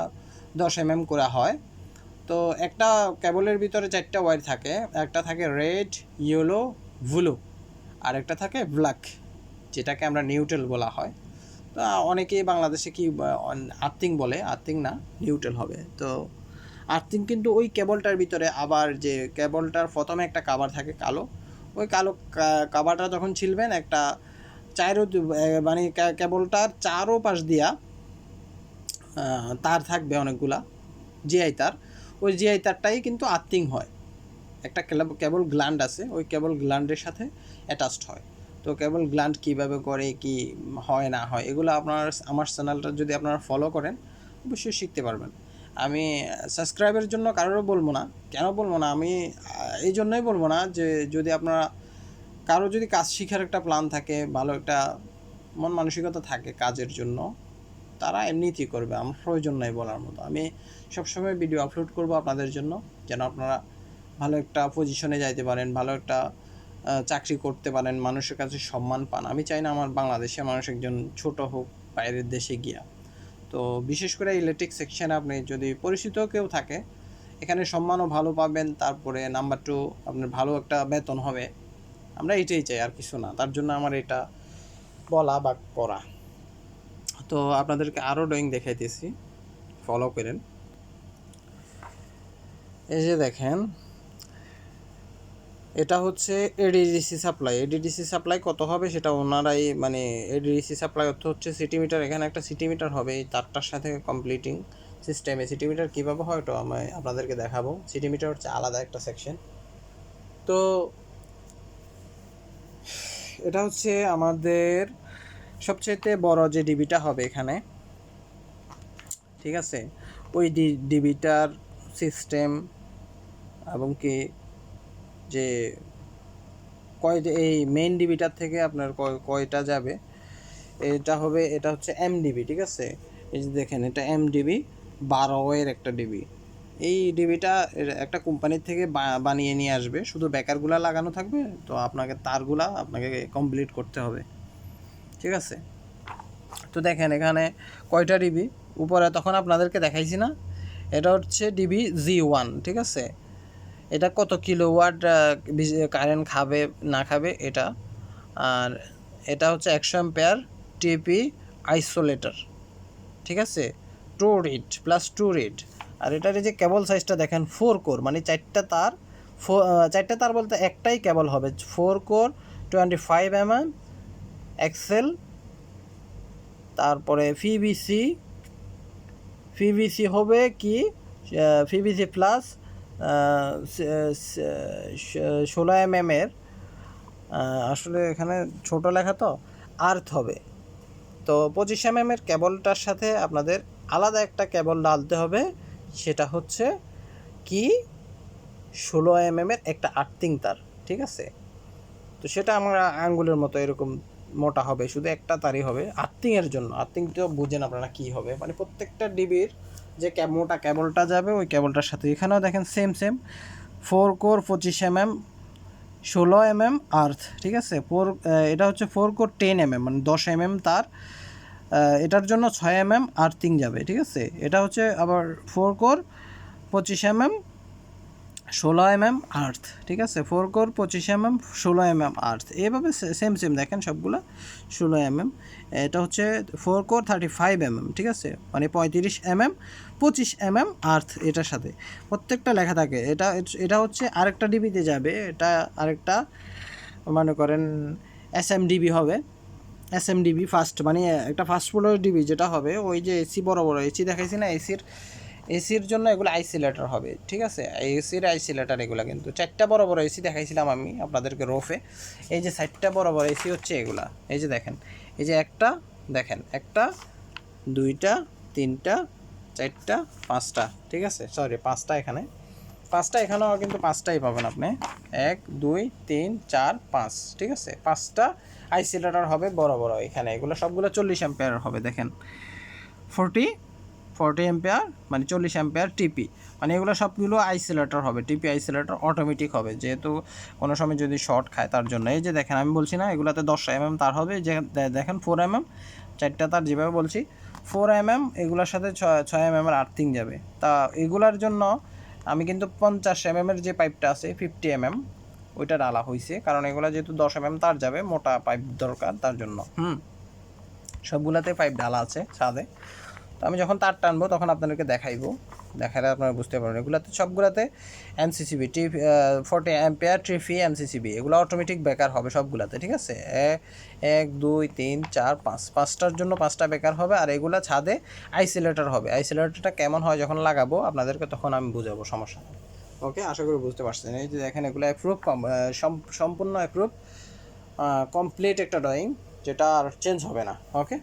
10 mm করে হয়। তো একটা কেবলের ভিতরে 4টা ওয়্যার থাকে, একটা থাকে রেড ইয়েলো ব্লু, আর একটা থাকে ব্ল্যাক, যেটাকে আমরা নিউট্রাল বলা হয়। তো অনেকেই বাংলাদেশে কি আর্থিং বলে, আর্থিং না, নিউট্রাল হবে। তো আর্থিং কিন্তু ওই কেবলটার ভিতরে, আবার যে কেবলটার প্রথমে একটা কাভার থাকে কালো, ওই কালো কাভারটা যখন ছিলবেন একটা মানে কেবলটার চারো পাশ দিয়া তার থাকবে অনেকগুলা জিআই তার, ওই জিআই তারটাই কিন্তু আর্থিং হয়। একটা কেবল গ্ল্যান্ড আছে, ওই কেবল গ্ল্যান্ডের সাথে অ্যাটাচড হয়। তো কেবল গ্ল্যান্ড কীভাবে করে, কি হয় না হয়, এগুলো আমার চ্যানেলটা যদি আপনারা ফলো করেন অবশ্যই শিখতে পারবেন। আমি সাবস্ক্রাইবের জন্য কারোরও বলবো না। কেন বলবো না? আমি এই জন্যই বলবো না যে যদি আপনারা কারো যদি কাজ শেখার একটা প্ল্যান থাকে, ভালো একটা মন মানসিকতা থাকে কাজের জন্য, তারা এমনিতেই করবে, আমার প্রয়োজন নাই বলার মতো। আমি সবসময় ভিডিও আপলোড করব আপনাদের জন্য, যেন আপনারা ভালো একটা পজিশনে যাইতে পারেন, ভালো একটা চাকরি করতে পারেন, মানুষের কাছে সম্মান পান। আমি চাই না আমার বাংলাদেশে মানুষ একজন ছোট হোক বাইরের দেশে গিয়া। তো বিশেষ করে ইলেকট্রিক সেকশনে আপনি যদি পরিচিত কেউ থাকে, এখানে সম্মানও ভালো পাবেন, তারপরে নাম্বার 2 আপনার ভালো একটা বেতন হবে। আমরা এটাই চাই, আর কিছু না। তার জন্য আমার এটা বলা বা করা। তো আপনাদেরকে আরও ড্রয়িং দেখাইতেছি, ফলো করেন। এই যে দেখেন, এটা হচ্ছে এডিডিসি সাপ্লাই। এডিডিসি সাপ্লাই কত হবে সেটা ওনারাই, মানে এডিডিসি সাপ্লাই অর্থ হচ্ছে সিটি মিটার। এখানে একটা সিটি মিটার হবে এই তারটার সাথে কমপ্লিটিং সিস্টেমে। সিটি মিটার কীভাবে হয় ওটা আমি আপনাদেরকে দেখাবো। সিটি মিটার হচ্ছে আলাদা একটা সেকশন। তো এটা হচ্ছে আমাদের সবচেয়ে বড় যে ডিবিটা হবে এখানে, ঠিক আছে? ওই ডিবিটার সিস্টেম এবং কি যে এই মেইন ডিবিটার থেকে আপনার কয়টা যাবে এটা হবে, এটা হচ্ছে এমডিবি, ঠিক আছে? এই যে দেখেন, এটা এমডিবি 12 একটা ডিবি। এই ডিবিটা একটা কোম্পানির থেকে বানিয়ে নিয়ে আসবে, শুধু ব্যাকারগুলা লাগানো থাকবে। তো আপনাকে তারগুলা আপনাকে কমপ্লিট করতে হবে, ঠিক আছে? তো দেখেন এখানে কয়টা ডিবি উপরে, তখন আপনাদেরকে দেখাইছি না? এটা হচ্ছে ডিবি G1, ঠিক আছে? এটা কত কিলোওয়াট কারেন্ট খাবে না খাবে এটা। আর এটা হচ্ছে 100 অ্যাম্পিয়ার টিপি আইসোলেটর, ঠিক আছে? 2 রিড প্লাস 2 রিড। আর এটার এই যে কেবল সাইজটা দেখেন, 4 কোর, মানে 4টা তার। 4টা তার বলতে একটাই কেবল হবে। 4 কোর 25 mm এক্সেল, তারপরে পিভিসি হবে কি পিভিসি প্লাস 16 mm এর, আসলে এখানে ছোট লেখা তো, আর্থ হবে। তো 25 mm এর কেবলটার সাথে আপনাদের আলাদা একটা কেবল ডালতে হবে, সেটা হচ্ছে কি 16 mm এর একটা আর্থিং তার, ঠিক আছে? তো সেটা আমরা আঙ্গুলের মতো এরকম মোটা হবে, শুধু একটা তারই হবে আর্থিংয়ের জন্য। আর্থিং তো বুঝেন আপনারা কী হবে, মানে প্রত্যেকটা ডিবির যে মোটা কেবলটা যাবে ওই কেবলটার সাথে। এখানেও দেখেন সেম 4 কোর 25 mm 16 mm আর্থ, ঠিক আছে? এটা হচ্ছে 4 কোর 10 mm, মানে 10 mm তার। এটার জন্য 6 mm আর্থিং যাবে, ঠিক আছে? এটা হচ্ছে আবার 4 কোর 25 mm 16 mm আর্থ, ঠিক আছে? 4 কোর 25 mm 16 mm আর্থ, এভাবে সেম দেখেন সবগুলো 16 mm। এটা হচ্ছে 4 কোর 35 mm, ঠিক আছে? মানে 35 mm 25 mm আর্থ, এটার সাথে প্রত্যেকটা লেখা থাকে। এটা হচ্ছে আরেকটা ডিবিতে যাবে, এটা আরেকটা মনে করেন এসএমডিবি হবে। এসএমডিবি ফার্স্ট, মানে একটা ফার্স্ট ফ্লোর ডিবি যেটা হবে, ওই যে এসি বড় এসি দেখাইছি না, এসির জন্য এগুলো আইসোলেটর হবে, ঠিক আছে? এসির আইসোলেটর এগুলো কিন্তু 4টা বড় এসি দেখাইছিলাম আমি আপনাদেরকে রোফে। এই যে 4টা বড় এসি হচ্ছে এগুলা। এই যে দেখেন, এই যে একটা দেখেন, 1টা 2টা 3টা 4টা 5টা, ঠিক আছে? সরি 5টা এখানে, 5টা এখানেও কিন্তু 5টাই পাবেন আপনি। 1 2 3 4 5, ঠিক আছে? 5টা আইসোলেটর হবে বড় এখানে। এগুলো সবগুলো 40 অ্যাম্পিয়ার হবে। দেখেন 40 অ্যাম্পিয়ার, মানে 40 অ্যাম্পিয়ার টিপি, মানে এগুলো সবগুলো আইসোলেটর হবে। টিপি আইসোলেটর অটোমেটিক হবে, যেহেতু কোনো সময় যদি শর্ট খায় তার জন্য। এই যে দেখেন, আমি বলছি না এগুলোতে 10 mm তার হবে, যে দেখেন 4 mm 4টা তার, যেভাবে বলছি 4 mm, এগুলোর সাথে 6 mm এর আর্থিং যাবে। তা এগুলার জন্য আমি কিন্তু 50 mm এর যে পাইপটা আছে 50 mm ওইটা ডালা হয়েছে, কারণ এগুলো যেহেতু 10 mm তার যাবে, মোটা পাইপ দরকার তার জন্য। সবগুলাতে পাইপ ডালা আছে ছাদে। তো আমি যখন তার টানবো তখন আপনাদেরকে দেখাইবো দেখালে আপনারা বুঝতে পারবেন। এগুলাতে সবগুলাতে এমসিসিবি 40 অ্যাম্পিয়ার ট্রিফি এমসিসিবি, এগুলো অটোমেটিক বেকার হবে সবগুলাতে, ঠিক আছে। 1 2 3 4 5, 5টার জন্য 5টা বেকার হবে। আর এগুলা ছাদে আইসোলেটর হবে। আইসোলেটরটা কেমন হয় যখন লাগাবো আপনাদেরকে তখন আমি বুঝাবো, সমস্যা নেই। ওকে, আশা করি বুঝতে পারছেন। এই যে দেখেন এগুলো অ্যাপ্রুভ, সম্পূর্ণ অ্যাপ্রুভ, কমপ্লিট একটা ড্রয়িং, যেটা আর চেঞ্জ হবে না। ওকে,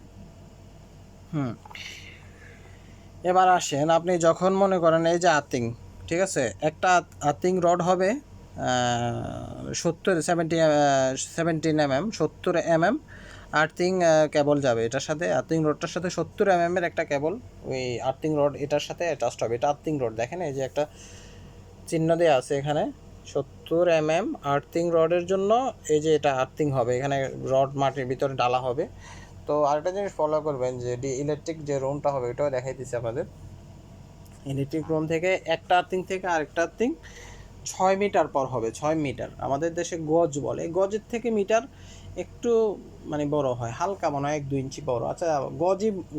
এবার আসেন, আপনি যখন মনে করেন এই যে আর্থিং, ঠিক আছে, একটা আর্থিং রড হবে 17 mm, 70 mm আর্থিং কেবল যাবে এটার সাথে। আর্থিং রডটার সাথে 70 mm এর একটা কেবল ওই আর্থিং রড এটার সাথে অ্যাটাচড হবে। এটা আর্থিং রড, দেখেন এই যে একটা চিহ্ন দেওয়া আছে এখানে 70 mm আর্থিং রডের জন্য। এই যে এটা আর্থিং হবে, এখানে রড মাটির ভিতরে ডালা হবে। তো আরেকটা জিনিস ফলো করবেন যে ইলেকট্রিক যে রুমটা হবে ওটাও দেখাই দিচ্ছি আপনাদের। ইলেকট্রিক রুম থেকে একটা আর্থিং থেকে আরেকটা আর্থিং 6 মিটার পর হবে। 6 মিটার, আমাদের দেশে গজ বলে, গজের থেকে মিটার একটু মানে বড় হয়, হালকা মনে হয় 1-2 ইঞ্চি বড়। আচ্ছা,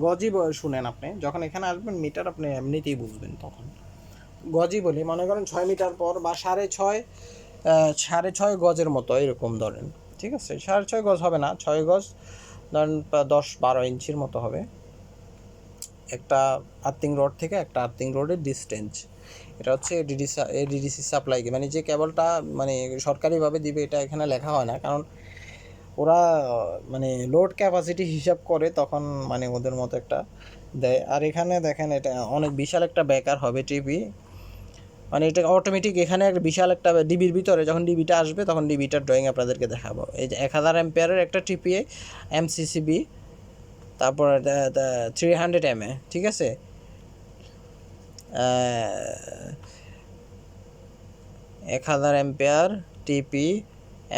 গজি শুনেন আপনি, যখন এখানে আসবেন মিটার আপনি এমনিতেই বুঝবেন। তখন গজই বলি, মনে করেন 6 মিটার পর বা 6.5 গজের মতো এরকম ধরেন, ঠিক আছে। 6.5 গজ হবে না, 6 গজ ধরেন 10-12 ইঞ্চির মতো হবে একটা আর্থিং রড থেকে একটা আর্থিং রডের ডিস্টেন্স। এটা হচ্ছে এডিডিসি সাপ্লাই, মানে যে কেবলটা মানে সরকারিভাবে দিবে এটা এখানে লেখা হয় না, কারণ ওরা মানে লোড ক্যাপাসিটি হিসাব করে তখন মানে ওদের মতো একটা দেয়। আর এখানে দেখেন এটা অনেক বিশাল একটা বেকার হবে টিভি, মানে এটা অটোমেটিক। এখানে একটা বিশাল একটা ডিবির ভিতরে যখন ডিবিটা আসবে তখন ডিবিটার ড্রয়িং আপনাদেরকে দেখাবো। এই যে 1000 অ্যাম্পিয়ারের একটা টিপিএ এমসিসিবি, তারপর 300 mA, ঠিক আছে। 1000 অ্যাম্পিয়ার টিপি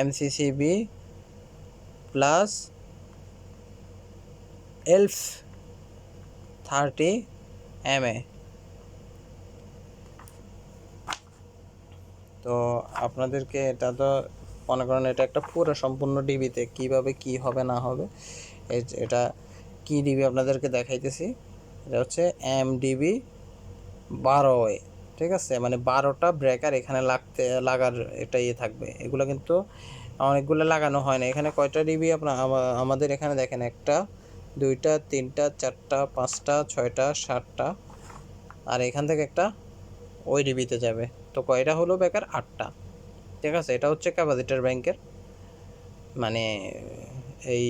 এমসিসিবি প্লাস এলফ 30 mA। তো আপনাদেরকে এটা তো মনে করেন এটা একটা পুরো সম্পূর্ণ ডিবিতে কীভাবে কি হবে না হবে, এটা কি ডিবি আপনাদেরকে দেখাইতেছি। এটা হচ্ছে এমডিবি 12A, ঠিক আছে, মানে 12টা ব্রেকার এখানে লাগার এটা ইয়ে থাকবে। এগুলো কিন্তু অনেকগুলো লাগানো হয় না। এখানে কয়টা ডিবি আমাদের এখানে দেখেন, 1টা 2টা 3টা 4টা 5টা 6টা 7টা, আর এখান থেকে একটা ওই ডিবিতে যাবে। তো কয়টা হলো বেকার? 8টা, ঠিক আছে। এটা হচ্ছে ক্যাপাসিটর ব্যাংকের, মানে এই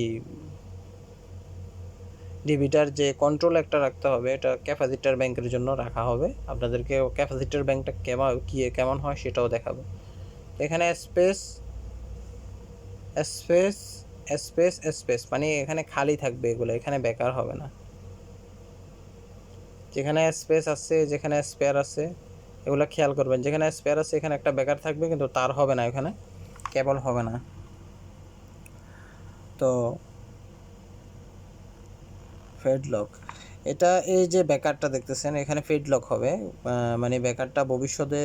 ডিবিটার যে কন্ট্রোল একটা রাখতে হবে, এটা ক্যাপাসিটর ব্যাংকের জন্য রাখা হবে। আপনাদেরকে ক্যাপাসিটর ব্যাংকটা কেমন হয় সেটাও দেখাবো। এখানে স্পেস স্পেস স্পেস স্পেস, মানে এখানে খালি থাকবে, এগুলো এখানে বেকার হবে না। যেখানে স্পেস আছে, যেখানে স্পেয়ার আছে, এগুলো খেয়াল করবেন। যেখানে স্পেয়ার আছে এখানে একটা বেকার থাকবে, কিন্তু তার হবে না, এখানে কেবল হবে না। তো ফেডলক, এটা এই যে বেকারটা দেখতেছেন এখানে ফেডলক হবে, মানে বেকারটা ভবিষ্যতে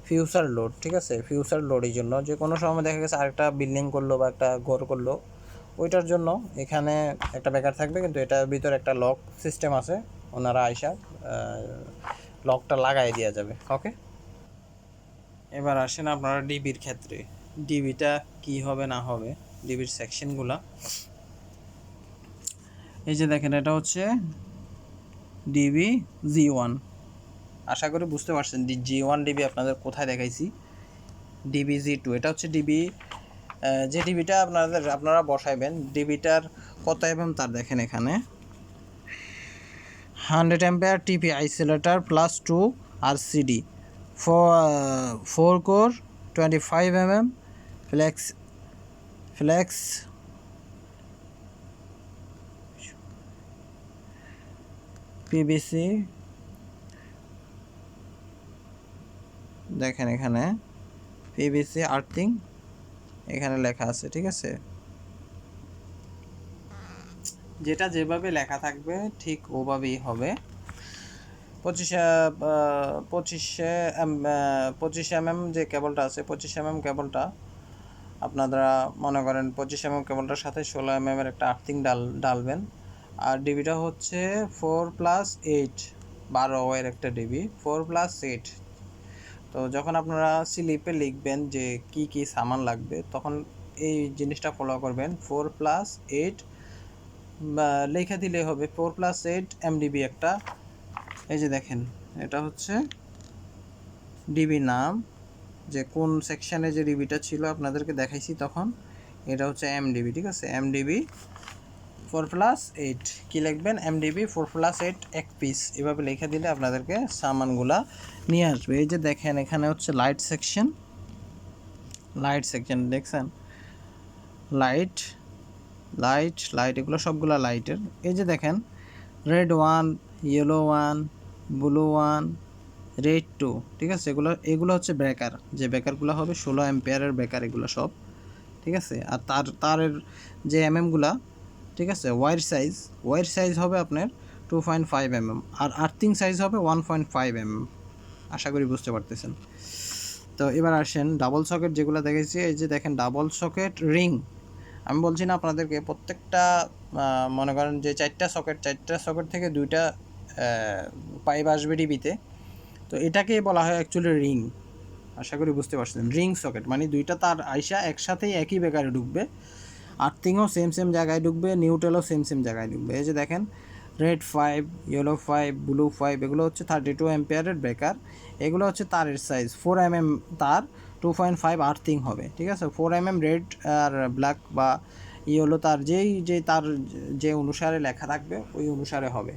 ফিউচার লোড, ঠিক আছে। ফিউচার লোড এই জন্য যে কোনো সময় দেখা গেছে আরেকটা বিল্ডিং করলো বা একটা ঘর করলো, ওইটার জন্য এখানে একটা বেকার থাকবে, কিন্তু এটার ভিতরে একটা লক সিস্টেম আছে, ওনারা আইসা লকটা লাগাই দেওয়া যাবে। ওকে, এবার আসেন আপনারা ডিবির ক্ষেত্রে, ডিবিটা কি হবে না হবে, ডিবির সেকশনগুলা। এই যে দেখেন এটা হচ্ছে ডিবি G1, আশা করি বুঝতে পারছেন। G1 ডিবি আপনাদের কোথায় দেখাইছি, ডিবি G2, এটা হচ্ছে ডিবি, যে ডিবিটা আপনারা বসাইবেন। ডিবিটার কত mm তার দেখেন এখানে 100 ampere TP isolator plus 2 RCD 4 core 25 mm flex PVC, দেখেন এখানে পিভিসি আর্থিং এখানে লেখা আছে, ঠিক আছে। যেটা যেভাবে লেখা থাকবে ঠিক ওভাবেই হবে। 25 mm যে কেবলটা আছে, 25 mm কেবলটা আপনারা মনে করেন 25 mm কেবলটার সাথে 16 mm এর একটা আর্থিং ডালবেন। আর ডিবিটা হচ্ছে 4 + 8, 12 একটা ডিবি 4+8। তো যখন আপনারা স্লিপে লিখবেন যে কি কি সামান লাগবে তখন এই জিনিসটা ফলো করবেন। 4+8 বা লেখা দিলে হবে 4+8 এমডিবি একটা। এই যে দেখেন এটা হচ্ছে ডিবি নাম, যে কোন সেকশানে যে ডিবিটা ছিল আপনাদেরকে দেখাইছি তখন, এটা হচ্ছে এমডিবি। ঠিক আছে, এমডিবি 4+8 কি লিখবেন, এমডিবি 4+8 এক পিস, এভাবে লিখে দিলে আপনাদেরকে সামানগুলা নিয়ে আসবে। এই যে দেখেন এখানে হচ্ছে লাইট সেকশন দেখছেন, লাইট লাইট লাইট এগুলো সবগুলো লাইটের। এই যে দেখেন রেড 1, ইয়েলো 1, ব্লু 1, রেড 2। ঠিক আছে, এগুলো হচ্ছে ব্রেকার, যে ব্রেকারগুলো হবে 16 অ্যাম্পিয়ারের ব্রেকার এগুলো সব। ঠিক আছে, আর তারের যে এমএমগুলা, ঠিক আছে, ওয়ার সাইজ হবে আপনার 2.5 আর আর্থিং সাইজ হবে 1.5 আশা করি বুঝতে পারতেছেন। তো এবার আসেন ডাবল সকেট যেগুলো দেখেছি। এই যে দেখেন ডাবল সকেট রিং, আমি বলছি না আপনাদেরকে প্রত্যেকটা মনে করেন যে 4টা সকেট থেকে 2টা পাইপ আসবে ডিবিতে, তো এটাকেই বলা হয় অ্যাকচুয়ালি রিং। আশা করি বুঝতে পারছেন, রিং সকেট মানে 2টা তার আইসা একসাথেই একই বেকারে ঢুকবে, আর্থিংও সেম জায়গায় ঢুকবে, নিউট্রালও সেম জায়গায় ঢুকবে। এই যে দেখেন রেড 5, ইয়েলো 5, ব্লু 5 এগুলো হচ্ছে 32 অ্যাম্পিয়ারের ব্রেকার। এগুলো হচ্ছে তারের সাইজ 4 তার 2.5 আর্থিং হবে। ঠিক আছে, 4 রেড আর ব্ল্যাক বা ইয়েলো তার তার যে অনুসারে লেখা থাকবে ওই অনুসারে হবে।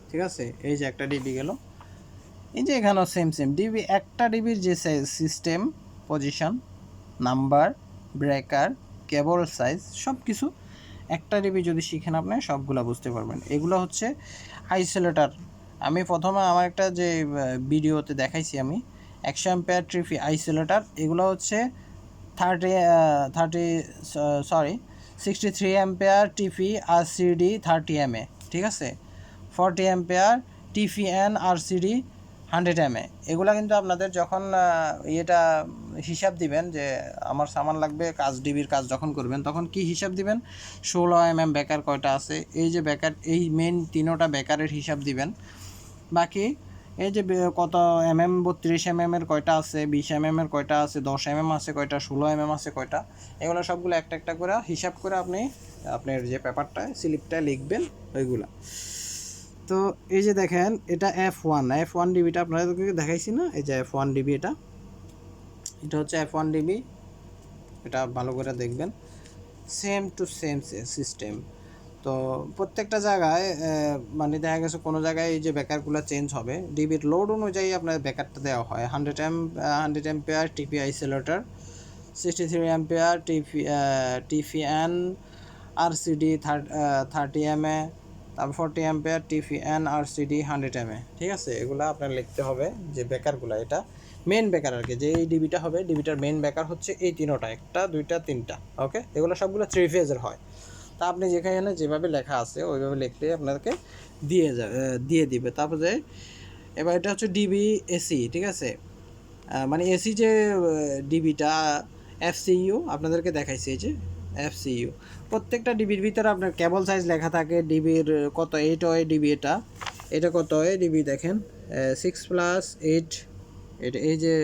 ঠিক আছে, এই যে একটা ডিবি গেল। এই যে এখানেও সেম ডিবি, একটা ডিবির যে সিস্টেম, পজিশন, নাম্বার, ব্রেকার, কেবল সাইজ সব কিছু একটা ডিবি যদি শিখেন আপনি সবগুলো বুঝতে পারবেন। এগুলো হচ্ছে আইসোলেটার। আমি প্রথমে আমার একটা যে ভিডিওতে দেখাইছি আমি 100 অ্যাম্পিয়ার ট্রিফি আইসোলেটার, এগুলো হচ্ছে 63 অ্যাম্পিয়ার টিফি আরসিডি 30 mA। ঠিক আছে, 40 অ্যাম্পিয়ার টিফিএন আরসিডি 100 mA। এগুলো কিন্তু আপনাদের যখন এটা হিসাব দিবেন যে আমার সামান লাগবে ডিবির কাজ যখন করবেন তখন কি হিসাব দিবেন, 16 বেকার কয়টা আছে, এই যে বেকার, এই মেন 3টা বেকারের হিসাব দিবেন। বাকি এই যে কত 32 এর কয়টা আছে, 20 এর কয়টা আছে, 10 আছে কয়টা, 16 আছে কয়টা, এগুলো সবগুলো একটা করে হিসাব করে আপনি আপনার যে পেপারটায় স্লিপটায় লিখবেন ওইগুলা। তো এই যে দেখেন এটা F1 ডিবিটা আপনাদেরকে দেখাইছি না, এই যে F1 ডিবি, এটা হচ্ছে F1 ডিবি, এটা ভালো করে দেখবেন, সেম টু সেম সিস্টেম। তো প্রত্যেকটা জায়গায় মানে দেখা গেছে কোনো জায়গায় এই যে বেকারগুলো চেঞ্জ হবে, ডিবির লোড অনুযায়ী আপনার বেকারটা দেওয়া হয়। 100 ampere TP isolator, 63 ampere টিফিএন RCD 30 mA, তারপর 40 অ্যাম্পিয়ার টিফিএন আরসিডি 100 mA। ঠিক আছে, এগুলো আপনার লিখতে হবে যে বেকারগুলো, এটা মেন বেকার আর কি, যে এই ডিবিটা হবে, ডিবিটার মেন বেকার হচ্ছে এই 3টা, 1টা 2টা 3টা। ওকে, এগুলো সবগুলো 3 ফেজের হয়। তা আপনি যেখানে যেভাবে লেখা আছে ওইভাবে লিখলে আপনাদেরকে দিয়ে দিবে। তারপরে এবার এটা হচ্ছে ডিবি এসি। ঠিক আছে, মানে এসি যে ডিবিটা এফসিইউ আপনাদেরকে দেখাইছে, এই যে এফসিইউ, প্রত্যেকটা ডিবির ভিতরে আপনার কেবল সাইজ লেখা থাকে, ডিবির কত 8 হয় ডিবি, এটা কত হয় ডিবি দেখেন 6+8, এটা এই যে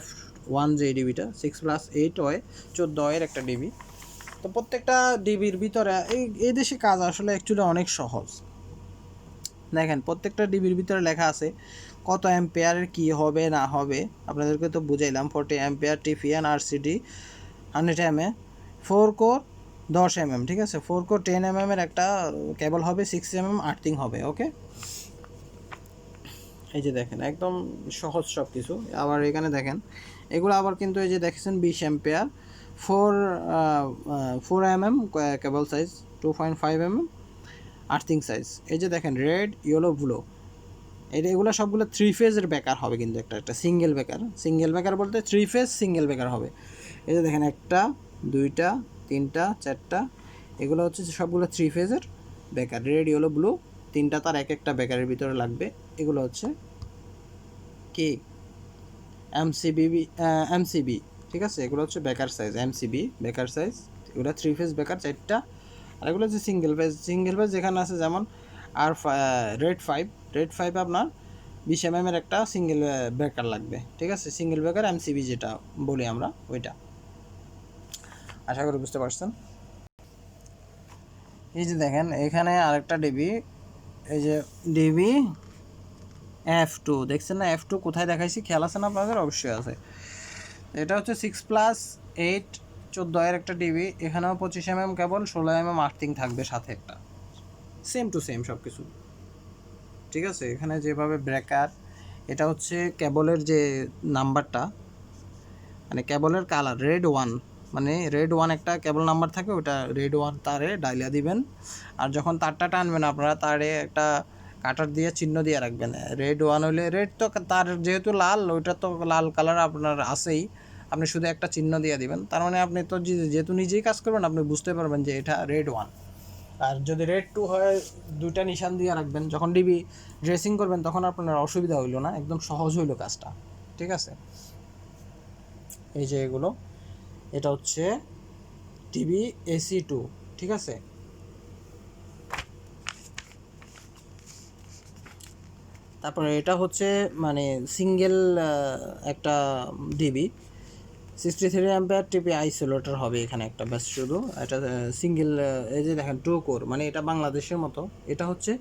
F1 যে ডিবিটা 6+8 হয়, 14 হয় একটা ডিবি। তো প্রত্যেকটা ডিবির ভিতরে এই দেশে কাজ আসলে অ্যাকচুয়ালি অনেক সহজ। দেখেন প্রত্যেকটা ডিবির ভিতরে লেখা আছে কত অ্যাম্পিয়ারের কী হবে না হবে, আপনাদেরকে তো বুঝাইলাম। 40 অ্যাম্পিয়ার টিফিএন আরসিডি 100 mA, 4 কোর 10 ঠিক আছে, 4 কোর 10 এর একটা কেবল হবে, 6 আর্থিং হবে। ওকে, এই যে দেখেন একদম সহজ সব কিছু। আবার এখানে দেখেন এগুলো আবার কিন্তু এই যে দেখেছেন 20 অ্যাম্পিয়ার 4 কেবল সাইজ, 2.5 আর্থিং সাইজ। এই যে দেখেন রেড ইয়েলো ব্লু, এগুলো সবগুলো 3 ফেজের বেকার হবে, কিন্তু একটা সিঙ্গেল বেকার বলতে 3 ফেজ সিঙ্গেল বেকার হবে। এই যে দেখেন 1টা 2টা 3টা 4টা, এগুলো হচ্ছে সবগুলো 3 ফেজের বেকার, রেড ইয়েলো ব্লু, 3টা তার একটা বেকারের ভিতরে লাগবে। এগুলো হচ্ছে কি এমসিবি। ঠিক আছে, এগুলো হচ্ছে বেকার সাইজ, এমসিবি বেকার সাইজ, এগুলো 3 ফেজ বেকার 4টা। আর এগুলো হচ্ছে সিঙ্গেল ফেজ যেখানে আছে, যেমন আর রেড 5 আপনার 20 mm একটা সিঙ্গেল ব্রেকার লাগবে, ঠিক আছে, সিঙ্গেল ব্রেকার এমসিবি যেটা বলি আমরা ওইটা। আশা করি বুঝতে পারছেন। এই যে দেখেন এখানে আরেকটা ডিবি, এই যে ডিবি F2 দেখছেন না, F2 কোথায় দেখাইছি খেয়াল আছে না আপনাদের? অবশ্যই আছে। এটা হচ্ছে 6+8 14 একটা ডিবি, এখানেও 25 mm কেবল, 16 mm আর্থিং থাকবে সাথে একটা, সেম টু সেম সব কিছু, ঠিক আছে। এখানে যেভাবে ব্রেকার, এটা হচ্ছে কেবলের যে নাম্বারটা, মানে কেবলের কালার রেড 1, মানে রেড 1 একটা কেবল নাম্বার থাকে, ওটা রেড 1 তারে ডাইলা দিবেন। আর যখন তারটা টানবেন আপনারা, তারে একটা কাটার দিয়ে চিহ্ন দিয়ে রাখবেন। রেড 1 হলে, রেড তো তার যেহেতু লাল, ওইটা তো লাল কালার আপনার আছেই, আপনি শুধু একটা চিহ্ন দিয়ে দিবেন। তার মানে আপনি তো যেহেতু নিজেই কাজ করবেন, আপনি বুঝতে পারবেন যে এটা রেড 1। আর যদি রেড 2 হয়, দুইটা নিশান দিয়ে রাখবেন। যখন ডিবি ড্রেসিং করবেন তখন আপনার অসুবিধা হইলো না, একদম সহজ হইলো কাজটা, ঠিক আছে। এই যে এগুলো, এটা হচ্ছে টিভি AC2, ঠিক আছে। তারপরে এটা হচ্ছে মানে সিঙ্গেল একটা ডিবি 63 অ্যাম্পিয়ার টিপি আইসোলেটর হবে এখানে একটা, ব্যাস শুধু এটা সিঙ্গেল। এই যে দেখেন 2 কোর, মানে এটা বাংলাদেশের মতো। এটা হচ্ছে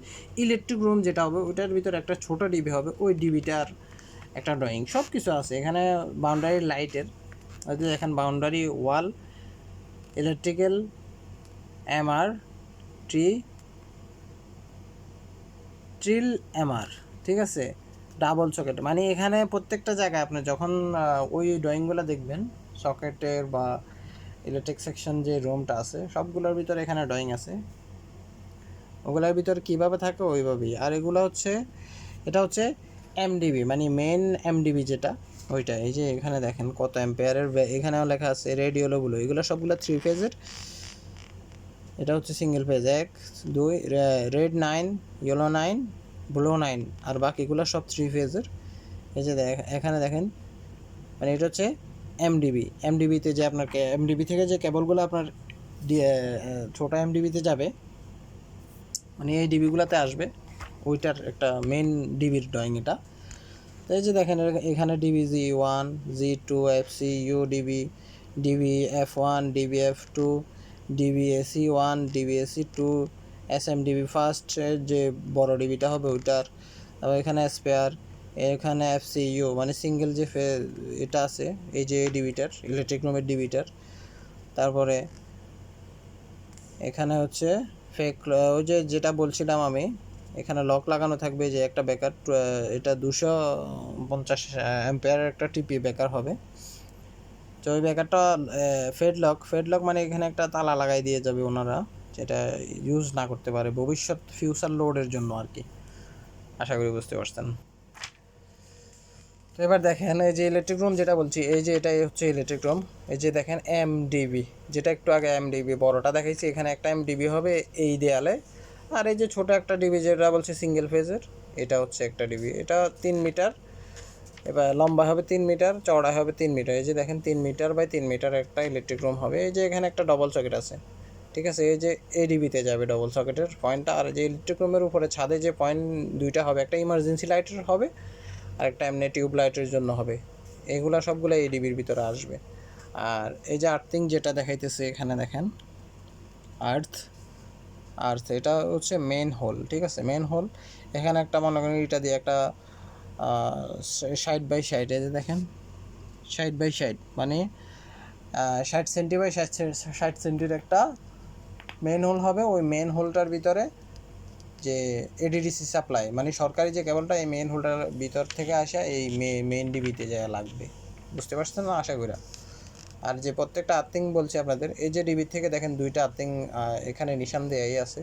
ইলেকট্রিক রুম যেটা হবে, ওইটার ভিতরে একটা ছোট ডিবি হবে, ওই ডিবিটার একটা ড্রয়িং সব কিছু আছে এখানে। বাউন্ডারি লাইটের, ওই যে দেখেন boundary wall, electrical, MR, ট্রিল MR, ঠিক আছে, ডাবল সকেট। মানে এখানে প্রত্যেকটা জায়গায় আপনি যখন ওই ড্রয়িংগুলো দেখবেন, সকেটের বা ইলেকট্রিক সেকশন যে রুমটা আছে সবগুলোর ভিতরে এখানে ড্রয়িং আছে, ওগুলোর ভিতরে কীভাবে থাকে ওইভাবেই। আর এগুলো হচ্ছে, এটা হচ্ছে এমডিবি, মানে মেন এমডিবি যেটা ওইটা। এই যে এখানে দেখেন কত অ্যাম্পিয়ারের, এখানেও লেখা আছে রেডিওলোগুলো, এগুলো সবগুলো 3 ফেজের। এটা হচ্ছে single phase 1 2, red 9, yellow 9, blue 9, আর বাকিগুলো সব 3 ফেজের। এই যে এখানে দেখেন, মানে এটা হচ্ছে এমডিবিতে যে আপনার এমডিবি থেকে যে কেবলগুলো আপনার ছোটো এমডিবিতে যাবে, মানে এই ডিবিগুলোতে আসবে, ওইটার একটা মেন ডিবির ড্রয়িং এটা। তো এই যে দেখেন এখানে DB G1, G2, FC, UDB, DB F1, DB F2, DB AC1, DB AC2, SMDB first যে বড় ডিবিটা হবে ওইটার। তারপর এখানে স্পেয়ার, এখানে FCU, মানে সিঙ্গেল যে এটা আছে, এই যে ডিবিটার, ইলেকট্রিক রুমের ডিবিটার। তারপরে এখানে হচ্ছে ফেক, ওই যে যেটা বলছিলাম আমি, এখানে লক লাগানো থাকবে, যে একটা বেকার, এটা 250 অ্যাম্পিয়ারের একটা টিপি বেকার হবে। তো ওই বেকারটা ফেডলক মানে এখানে একটা তালা লাগাই দিয়ে যাবে ওনারা, যেটা ইউজ না করতে পারে ভবিষ্যৎ ফিউচার লোডের জন্য আর কি। আশা করি বুঝতে পারছেন। তো এবার দেখেন এই যে ইলেকট্রিক রুম যেটা বলছি, এই যে এটাই হচ্ছে ইলেকট্রিক রুম। এই যে দেখেন এমডিবি, যেটা একটু আগে এমডিবি বড়টা দেখাইছি, এখানে একটা এমডিবি হবে এই দেয়ালে। আর এই যে ছোটো একটা ডিবি যেটা বলছে সিঙ্গেল ফেজের, এটা হচ্ছে একটা ডিবি, এটা 3 মিটার, এবার লম্বা হবে 3 মিটার, চওড়া হবে 3 মিটার। এই যে দেখেন 3 মিটার বাই 3 মিটার একটা ইলেকট্রিক রুম হবে। এই যে এখানে একটা ডবল সকেট আছে, ঠিক আছে, এই যে এডিবিতে যাবে ডবল সকেটের পয়েন্টটা। আর যে ইলেকট্রিক রুমের উপরে ছাদে যে পয়েন্ট দুইটা হবে, একটা ইমার্জেন্সি লাইটের হবে আর একটা এমনি টিউব লাইটের জন্য হবে, এগুলা সবগুলো এডিবির ভিতরে আসবে। আর এই যে আর্থিং যেটা দেখাইতেছে এখানে দেখেন, আর্থ এটা হচ্ছে মেন হোল, ঠিক আছে, মেন হোল। এখানে একটা মনে করেন এটা দিয়ে একটা 60x60, এই যে দেখেন 60x60, মানে 60 সেন্টি বাই 60 সেন্টির একটা মেন হোল হবে। ওই মেন হোলটার ভিতরে যে এডিডিসি সাপ্লাই, মানে সরকারি যে কেবলটা, এই মেন হোলটার ভিতর থেকে আসা এই মেন ডিবিতে যা লাগবে, বুঝতে পারছেন না আশা করি। আর যে প্রত্যেকটা আর্থিং বলছি আপনাদের, এই যে ডিবি থেকে দেখেন দুইটা আর্থিং এখানে নিশান দেয়াই আছে।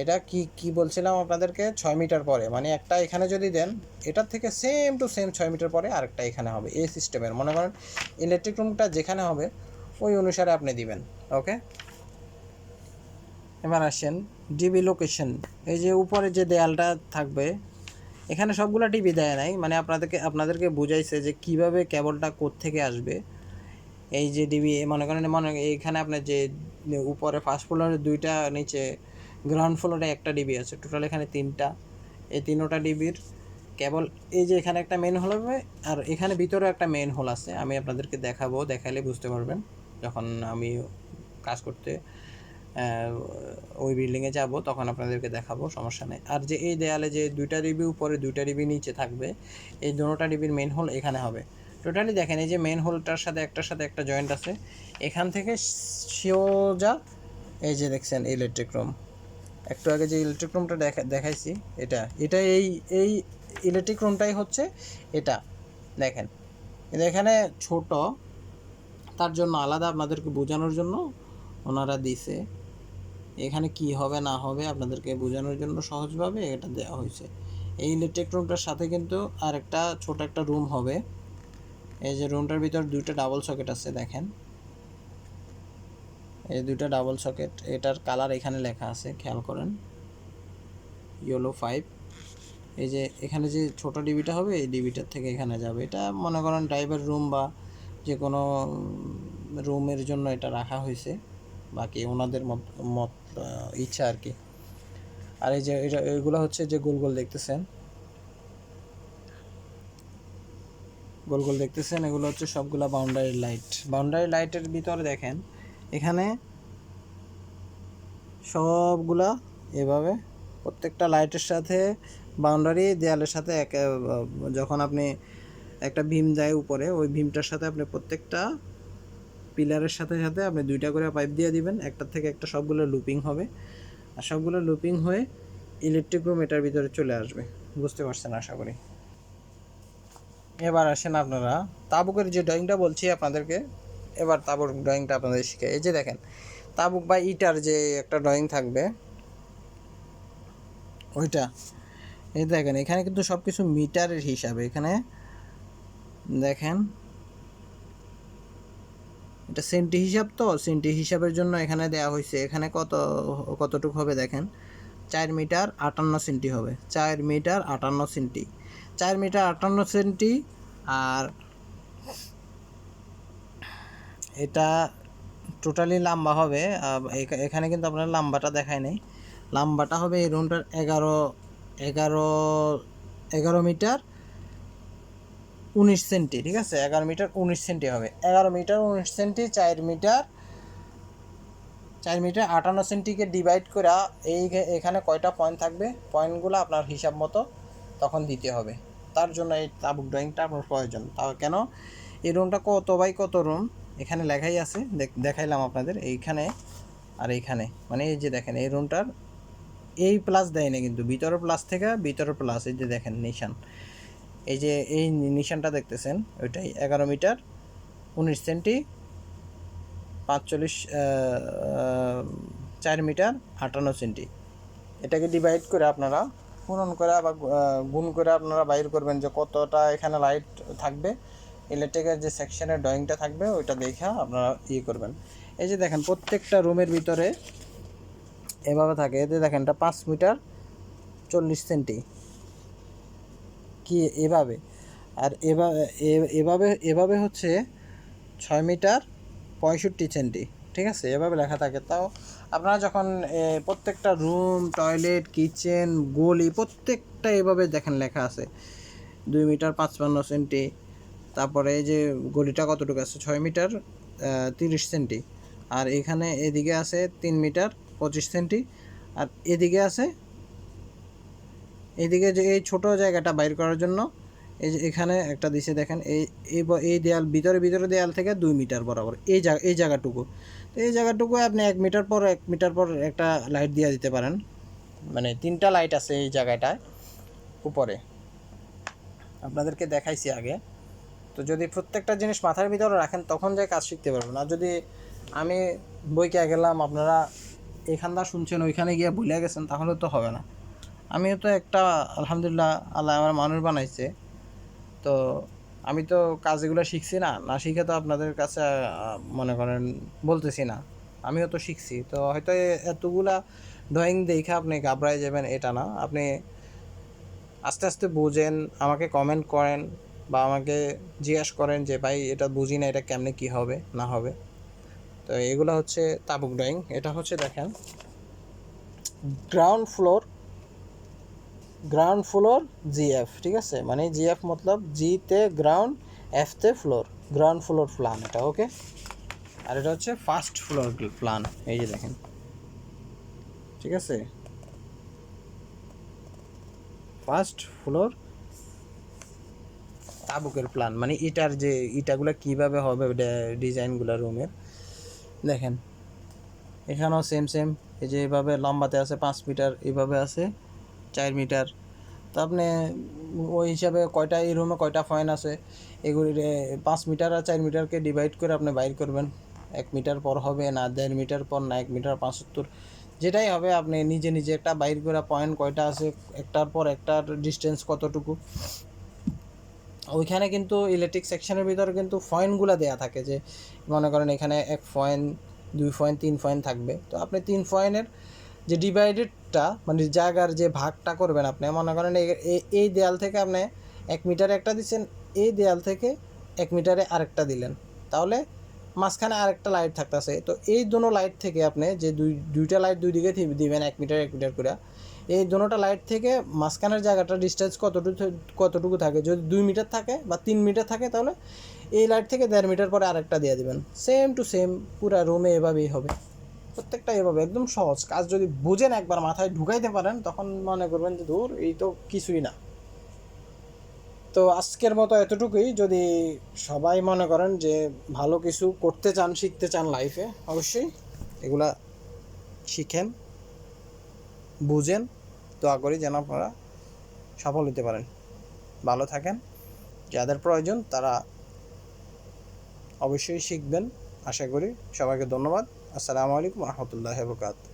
এটা কি বলছিলাম আপনাদেরকে, 6 মিটার পরে, মানে একটা এখানে যদি দেন, এটার থেকে সেম টু সেম 6 মিটার পরে আরেকটা এখানে হবে, এই সিস্টেমের। মনে করেন ইলেকট্রিক রুমটা যেখানে হবে ওই অনুসারে আপনি দিবেন, ওকে। এবার আসেন ডিবি লোকেশন। এই যে উপরে যে দেয়ালটা থাকবে, এখানে সবগুলো ডিবি দেয় নাই, মানে আপনাদেরকে বুঝাইছে যে কিভাবে কেবলটা কোত্থেকে আসবে। এই যে ডিবি মনে করেন, এইখানে আপনার যে উপরে ফার্স্ট ফ্লোরে দুইটা, নিচে গ্রাউন্ড ফ্লোরে একটা ডিবি আছে, টোটাল এখানে 3টা। এই 3টা ডিবির কেবল এই যে এখানে একটা মেন হোল হবে, আর এখানে ভিতরে একটা মেন হোল আছে। আমি আপনাদেরকে দেখাবো, দেখাইলে বুঝতে পারবেন যখন আমি কাজ করতে ওই বিল্ডিংয়ে যাব তখন আপনাদেরকে দেখাবো, সমস্যা নেই। আর যে এই দেয়ালে যে 2টা ডিবি উপরে 2টা ডিবি নিচে থাকবে, এই দুটোটা ডিবির মেন হোল এখানে হবে। টোটালি দেখেন এই যে মেন হোলটার সাথে একটা জয়েন্ট আছে, এখান থেকে সোজা এই যে দেখছেন ইলেকট্রিক রুম, একটু আগে যে ইলেকট্রিক রুমটা দেখাইছি এটা এই এই ইলেকট্রিক রুমটাই হচ্ছে এটা। দেখেন এখানে ছোট, তার জন্য আলাদা আপনাদেরকে বোঝানোর জন্য ওনারা দিছে, এখানে কি হবে না হবে আপনাদেরকে বোঝানোর জন্য সহজভাবে এটা দেওয়া হয়েছে। এই ইলেকট্রিক রুমটার সাথে কিন্তু আর একটা ছোট একটা রুম হবে। এই যে রুমটার ভিতর 2টা ডাবল সকেট আছে, দেখেন এই 2টা ডাবল সকেট, এটার কালার এখানে লেখা আছে, খেয়াল করেন ইয়েলো 5। এই যে এখানে যে ছোট ডিবিটা হবে, এই ডিবিটার থেকে এখানে যাবে। এটা মনে করেন ড্রাইভার রুম বা যে কোনো রুমের জন্য এটা রাখা হয়েছে, বাকি ওনাদের মত ইচ্ছা আর কি। আর এই যে এগুলো হচ্ছে যে গোল গোল দেখতেছেন, এগুলো হচ্ছে সবগুলা বাউন্ডারি লাইট। বাউন্ডারি লাইটের ভিতরে দেখেন এখানে সবগুলা এভাবে প্রত্যেকটা লাইটের সাথে বাউন্ডারি দেয়ালের সাথে যখন আপনি একটা ভীম দেয় উপরে, ওই ভীমটার সাথে আপনি প্রত্যেকটা পিলারের সাথে আপনি 2টা করে পাইপ দিয়ে দিবেন, একটার থেকে একটা সবগুলো লুপিং হবে, আর সবগুলো লুপিং হয়ে ইলেকট্রিক রুম এটার ভিতরে চলে আসবে। বুঝতে পারছেন আশা করি। এবার আসেন আপনারা তাবুকের যে ড্রয়িংটা বলছি আপনাদেরকে, এবার তাবুক ড্রয়িংটা আপনাদের শিখে। এই যে দেখেন তাবুক বা ইটার যে একটা ড্রয়িং থাকবে ওইটা, এই দেখেন এখানে কিন্তু সব কিছু মিটারের হিসাবে। এখানে দেখেন এটা সেন্টি হিসাব, তো সেন্টি হিসাবের জন্য এখানে দেওয়া হয়েছে। এখানে কতটুকু হবে দেখেন, 4 মিটার 58 সেন্টি হবে, 4 মিটার 58 সেন্টি, 4 মিটার 58 সেন্টি। আর এটা টোটালি লম্বা হবে, এখানে কিন্তু আপনার লম্বাটা দেখায় নাই, লম্বাটা হবে এই রুমটার 11 মিটার 19 সেন্টি, ঠিক আছে, 11 মিটার 19 সেন্টি হবে, 11 মিটার 19 সেন্টি, 4 মিটার 58 সেন্টিকে ডিভাইড করে এখানে কয়টা পয়েন্ট থাকবে, পয়েন্টগুলো আপনার হিসাব মতো তখন দিতে হবে। তার জন্য এই তাবুক ড্রয়িংটা আপনার প্রয়োজন। তাও কেন, এই রুমটা কত বাই কত রুম এখানে লেখাই আছে, দেখাইলাম আপনাদের এইখানে আর এইখানে। মানে এই যে দেখেন এই রুমটার এই প্লাস দেয় না কিন্তু, ভিতরের প্লাস থেকে ভিতরের প্লাস, এই যে দেখেন নিশান, এই যে এই নিশানটা দেখতেছেন ওইটাই 11 মিটার 19 সেন্টি 45 4 মিটার 58 সেন্টি। এটাকে ডিভাইড করে আপনারা পূরণ করে আবার গুণ করে আপনারা বাইর করবেন যে কতটা এখানে লাইট থাকবে, ইলেকট্রিকের যে সেকশনের ড্রয়িংটা থাকবে ওইটা দেখে আপনারা করবেন। এই যে দেখেন প্রত্যেকটা রুমের ভিতরে এভাবে থাকে। এতে দেখেন এটা 5 মিটার 40 সেন্টি কি এভাবে, আর এভাবে হচ্ছে 6 মিটার 65 সেন্টি, ঠিক আছে, এভাবে লেখা থাকে। তাও আপনারা যখন প্রত্যেকটা রুম, টয়লেট, কিচেন, গলি প্রত্যেকটা এভাবে দেখেন লেখা আছে 2 মিটার 55 সেন্টি। তারপরে এই যে গলিটা কতটুকু আছে 6 মিটার 30 সেন্টি, আর এখানে এদিকে আছে 3 মিটার 25 সেন্টি, আর এদিকে আছে এইদিকে যে এই ছোটো জায়গাটা বাইর করার জন্য এই যে এখানে একটা দিছে দেখেন, এই দেয়াল ভিতরে দেয়াল থেকে 2 মিটার বরাবর এই জায়গাটুকু। তো এই জায়গাটুকু আপনি 1 মিটার পর একটা লাইট দিয়ে দিতে পারেন, মানে 3টা লাইট আছে এই জায়গাটায় উপরে, আপনাদেরকে দেখাইছি আগে। তো যদি প্রত্যেকটা জিনিস মাথার ভিতরে রাখেন তখন যাই কাজ শিখতে পারবেন। আর যদি আমি বইকে গেলাম আপনারা এখানটা শুনছেন ওইখানে গিয়ে ভুলে গেছেন তাহলে তো হবে না। আমিও তো একটা আলহামদুলিল্লাহ আল্লাহ আমার মানুষ বানাইছে, তো আমি তো কাজগুলো শিখছি না শিখে তো আপনাদের কাছে মনে করেন বলতেছি না, আমিও তো শিখছি। তো হয়তো এতগুলা ড্রয়িং দেখে আপনি ঘাবড়ায় যাবেন এটা না, আপনি আস্তে আস্তে বোঝেন, আমাকে কমেন্ট করেন বা আমাকে জিজ্ঞাসা করেন যে ভাই এটা বুঝি না, এটা কেমনে কী হবে না হবে। তো এগুলো হচ্ছে তাবুক ড্রয়িং। এটা হচ্ছে দেখেন গ্রাউন্ড ফ্লোর জিএফ, ঠিক আছে, মানে জিএফ মতলব জিতে গ্রাউন্ড, এফতে ফ্লোর, গ্রাউন্ড ফ্লোর প্ল্যান এটা, ওকে। আর এটা হচ্ছে ফার্স্ট ফ্লোর প্ল্যান, এই যে দেখেন, ঠিক আছে, ফার্স্ট ফ্লোর তাবুকের প্ল্যান, মানে ইটার যে ইটাগুলো কীভাবে হবে ডিজাইনগুলো রুমের, দেখেন এখানেও সেম সেম, এই যে এইভাবে লম্বাতে আছে 5 মিটার, এইভাবে আছে 4 মিটার। তো আপনি ওই হিসাবে কয়টা এই রুমে কয়টা পয়েন্ট আছে এগুলি 5 মিটার আর 4 মিটারকে ডিভাইড করে আপনি বাইর করবেন। 1 মিটার পর হবে না 1.5 মিটার পর, না 1 মিটার 75, যেটাই হবে আপনি নিজে নিজে একটা বাইর করে পয়েন্ট কয়টা আছে একটার পর একটার ডিস্টেন্স কতটুকু। ওইখানে কিন্তু ইলেকট্রিক সেকশনের ভিতরে কিন্তু পয়েন্টগুলো দেয়া থাকে, যে মনে করেন এখানে 1 পয়েন্ট 2 পয়েন্ট 3 পয়েন্ট থাকবে, তো আপনি 3 পয়েন্টের যে ডিভাইডেডটা মানে জায়গার যে ভাগটা করবেন, আপনি মনে করেন এই দেয়াল থেকে আপনি 1 মিটারে একটা দিচ্ছেন, এই দেয়াল থেকে 1 মিটারে আরেকটা দিলেন, তাহলে মাঝখানে আরেকটা লাইট থাকতেছে। তো এই দোনো লাইট থেকে আপনি যে দুইটা লাইট দুই দিকে দিবেন 1 মিটার করে, এই দোনোটা লাইট থেকে মাঝখানের জায়গাটা ডিস্টেন্স কতটুকু থাকে, যদি 2 মিটার থাকে বা 3 মিটার থাকে, তাহলে এই লাইট থেকে 1.5 মিটার পরে আরেকটা দিয়ে দেবেন, সেম টু সেম পুরা রুমে এভাবেই হবে, প্রত্যেকটা এভাবে একদম সহজ কাজ। যদি বুঝেন একবার মাথায় ঢুকাইতে পারেন, তখন মনে করবেন যে দূর এই তো কিছুই না। তো আজকের মতো এতটুকুই। যদি সবাই মনে করেন যে ভালো কিছু করতে চান, শিখতে চান লাইফে, অবশ্যই এগুলা শিখেন, বুঝেন, দোয়া করি যেন আপনারা সফল হতে পারেন। ভালো থাকেন, যাদের প্রয়োজন তারা অবশ্যই শিখবেন, আশা করি। সবাইকে ধন্যবাদ। আসসালামু আলাইকুম রহমতুল্লাহি ওয়া বারাকাতুহু।